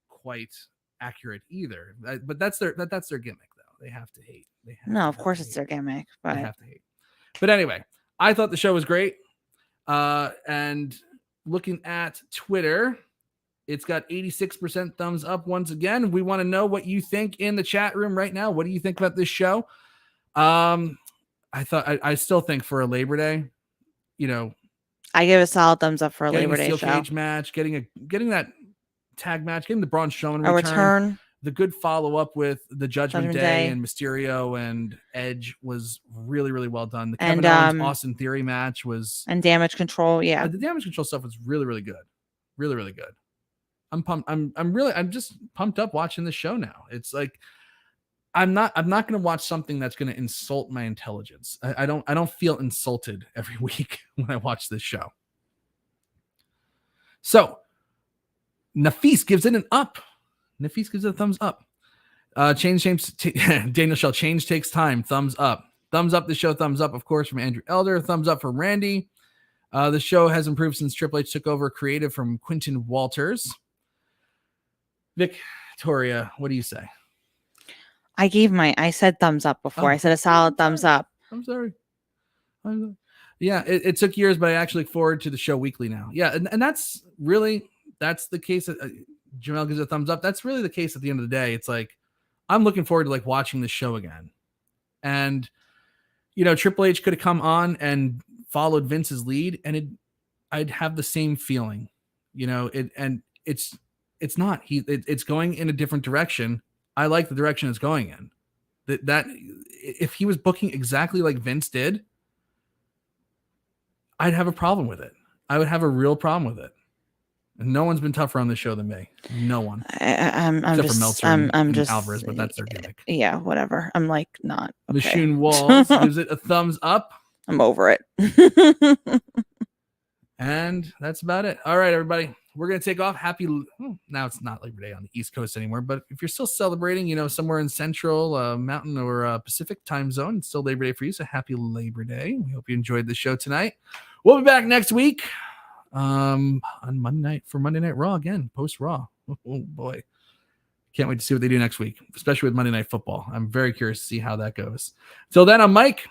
quite accurate either. But that's their gimmick, though. They have to hate. Of course it's their gimmick, but they have to hate. But anyway, I thought the show was great. And looking at Twitter, it's got 86% thumbs up once again. We want to know what you think in the chat room right now. What do you think about this show? I still think for a Labor Day, I give a solid thumbs up for a Labor Day show. Getting a steel cage match, getting that tag match, getting the Braun Strowman return. the good follow-up with the Judgment Judgment Day Day. and Mysterio and Edge was really, really well done. The And, Kevin Owens Austin Theory match was, and Damage Control. Yeah. the Damage Control stuff was really, really good. Really, really good. I'm pumped. I'm just pumped up watching the show now. It's like, I'm not going to watch something that's going to insult my intelligence. I don't feel insulted every week when I watch this show. So Nafis gives it an up. Nafis gives it a thumbs up. Daniel Shell, change takes time. Thumbs up. Thumbs up the show. Thumbs up, of course, from Andrew Elder. Thumbs up from Randy. The show has improved since Triple H took over creative from Quentin Walters. Victoria, what do you say? I said thumbs up before. I said a solid thumbs up. I'm sorry. Yeah, it took years, but I actually look forward to the show weekly now. Yeah, and that's the case. Jamel gives a thumbs up. That's really the case at the end of the day. It's like, I'm looking forward to like watching the show again. And, Triple H could have come on and followed Vince's lead and I'd have the same feeling, and it's not, it's going in a different direction. I like the direction it's going in. That if he was booking exactly like Vince did, I'd have a problem with it. I would have a real problem with it. And no one's been tougher on this show than me. No one. I'm Except just, for Meltzer I'm and just Alvarez, but that's their gimmick. Yeah, whatever. I'm like not. Okay. Machine Walls gives it a thumbs up. I'm over it. And that's about it. All right, everybody. We're going to take off. Now it's not Labor Day on the East Coast anymore, but if you're still celebrating, somewhere in Central, Mountain, or Pacific time zone, it's still Labor Day for you. So happy Labor Day. We hope you enjoyed the show tonight. We'll be back next week on Monday night for Monday Night Raw again, post-Raw. Oh, boy. Can't wait to see what they do next week, especially with Monday Night Football. I'm very curious to see how that goes. Till then, I'm Mike.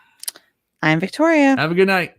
I'm Victoria. Have a good night.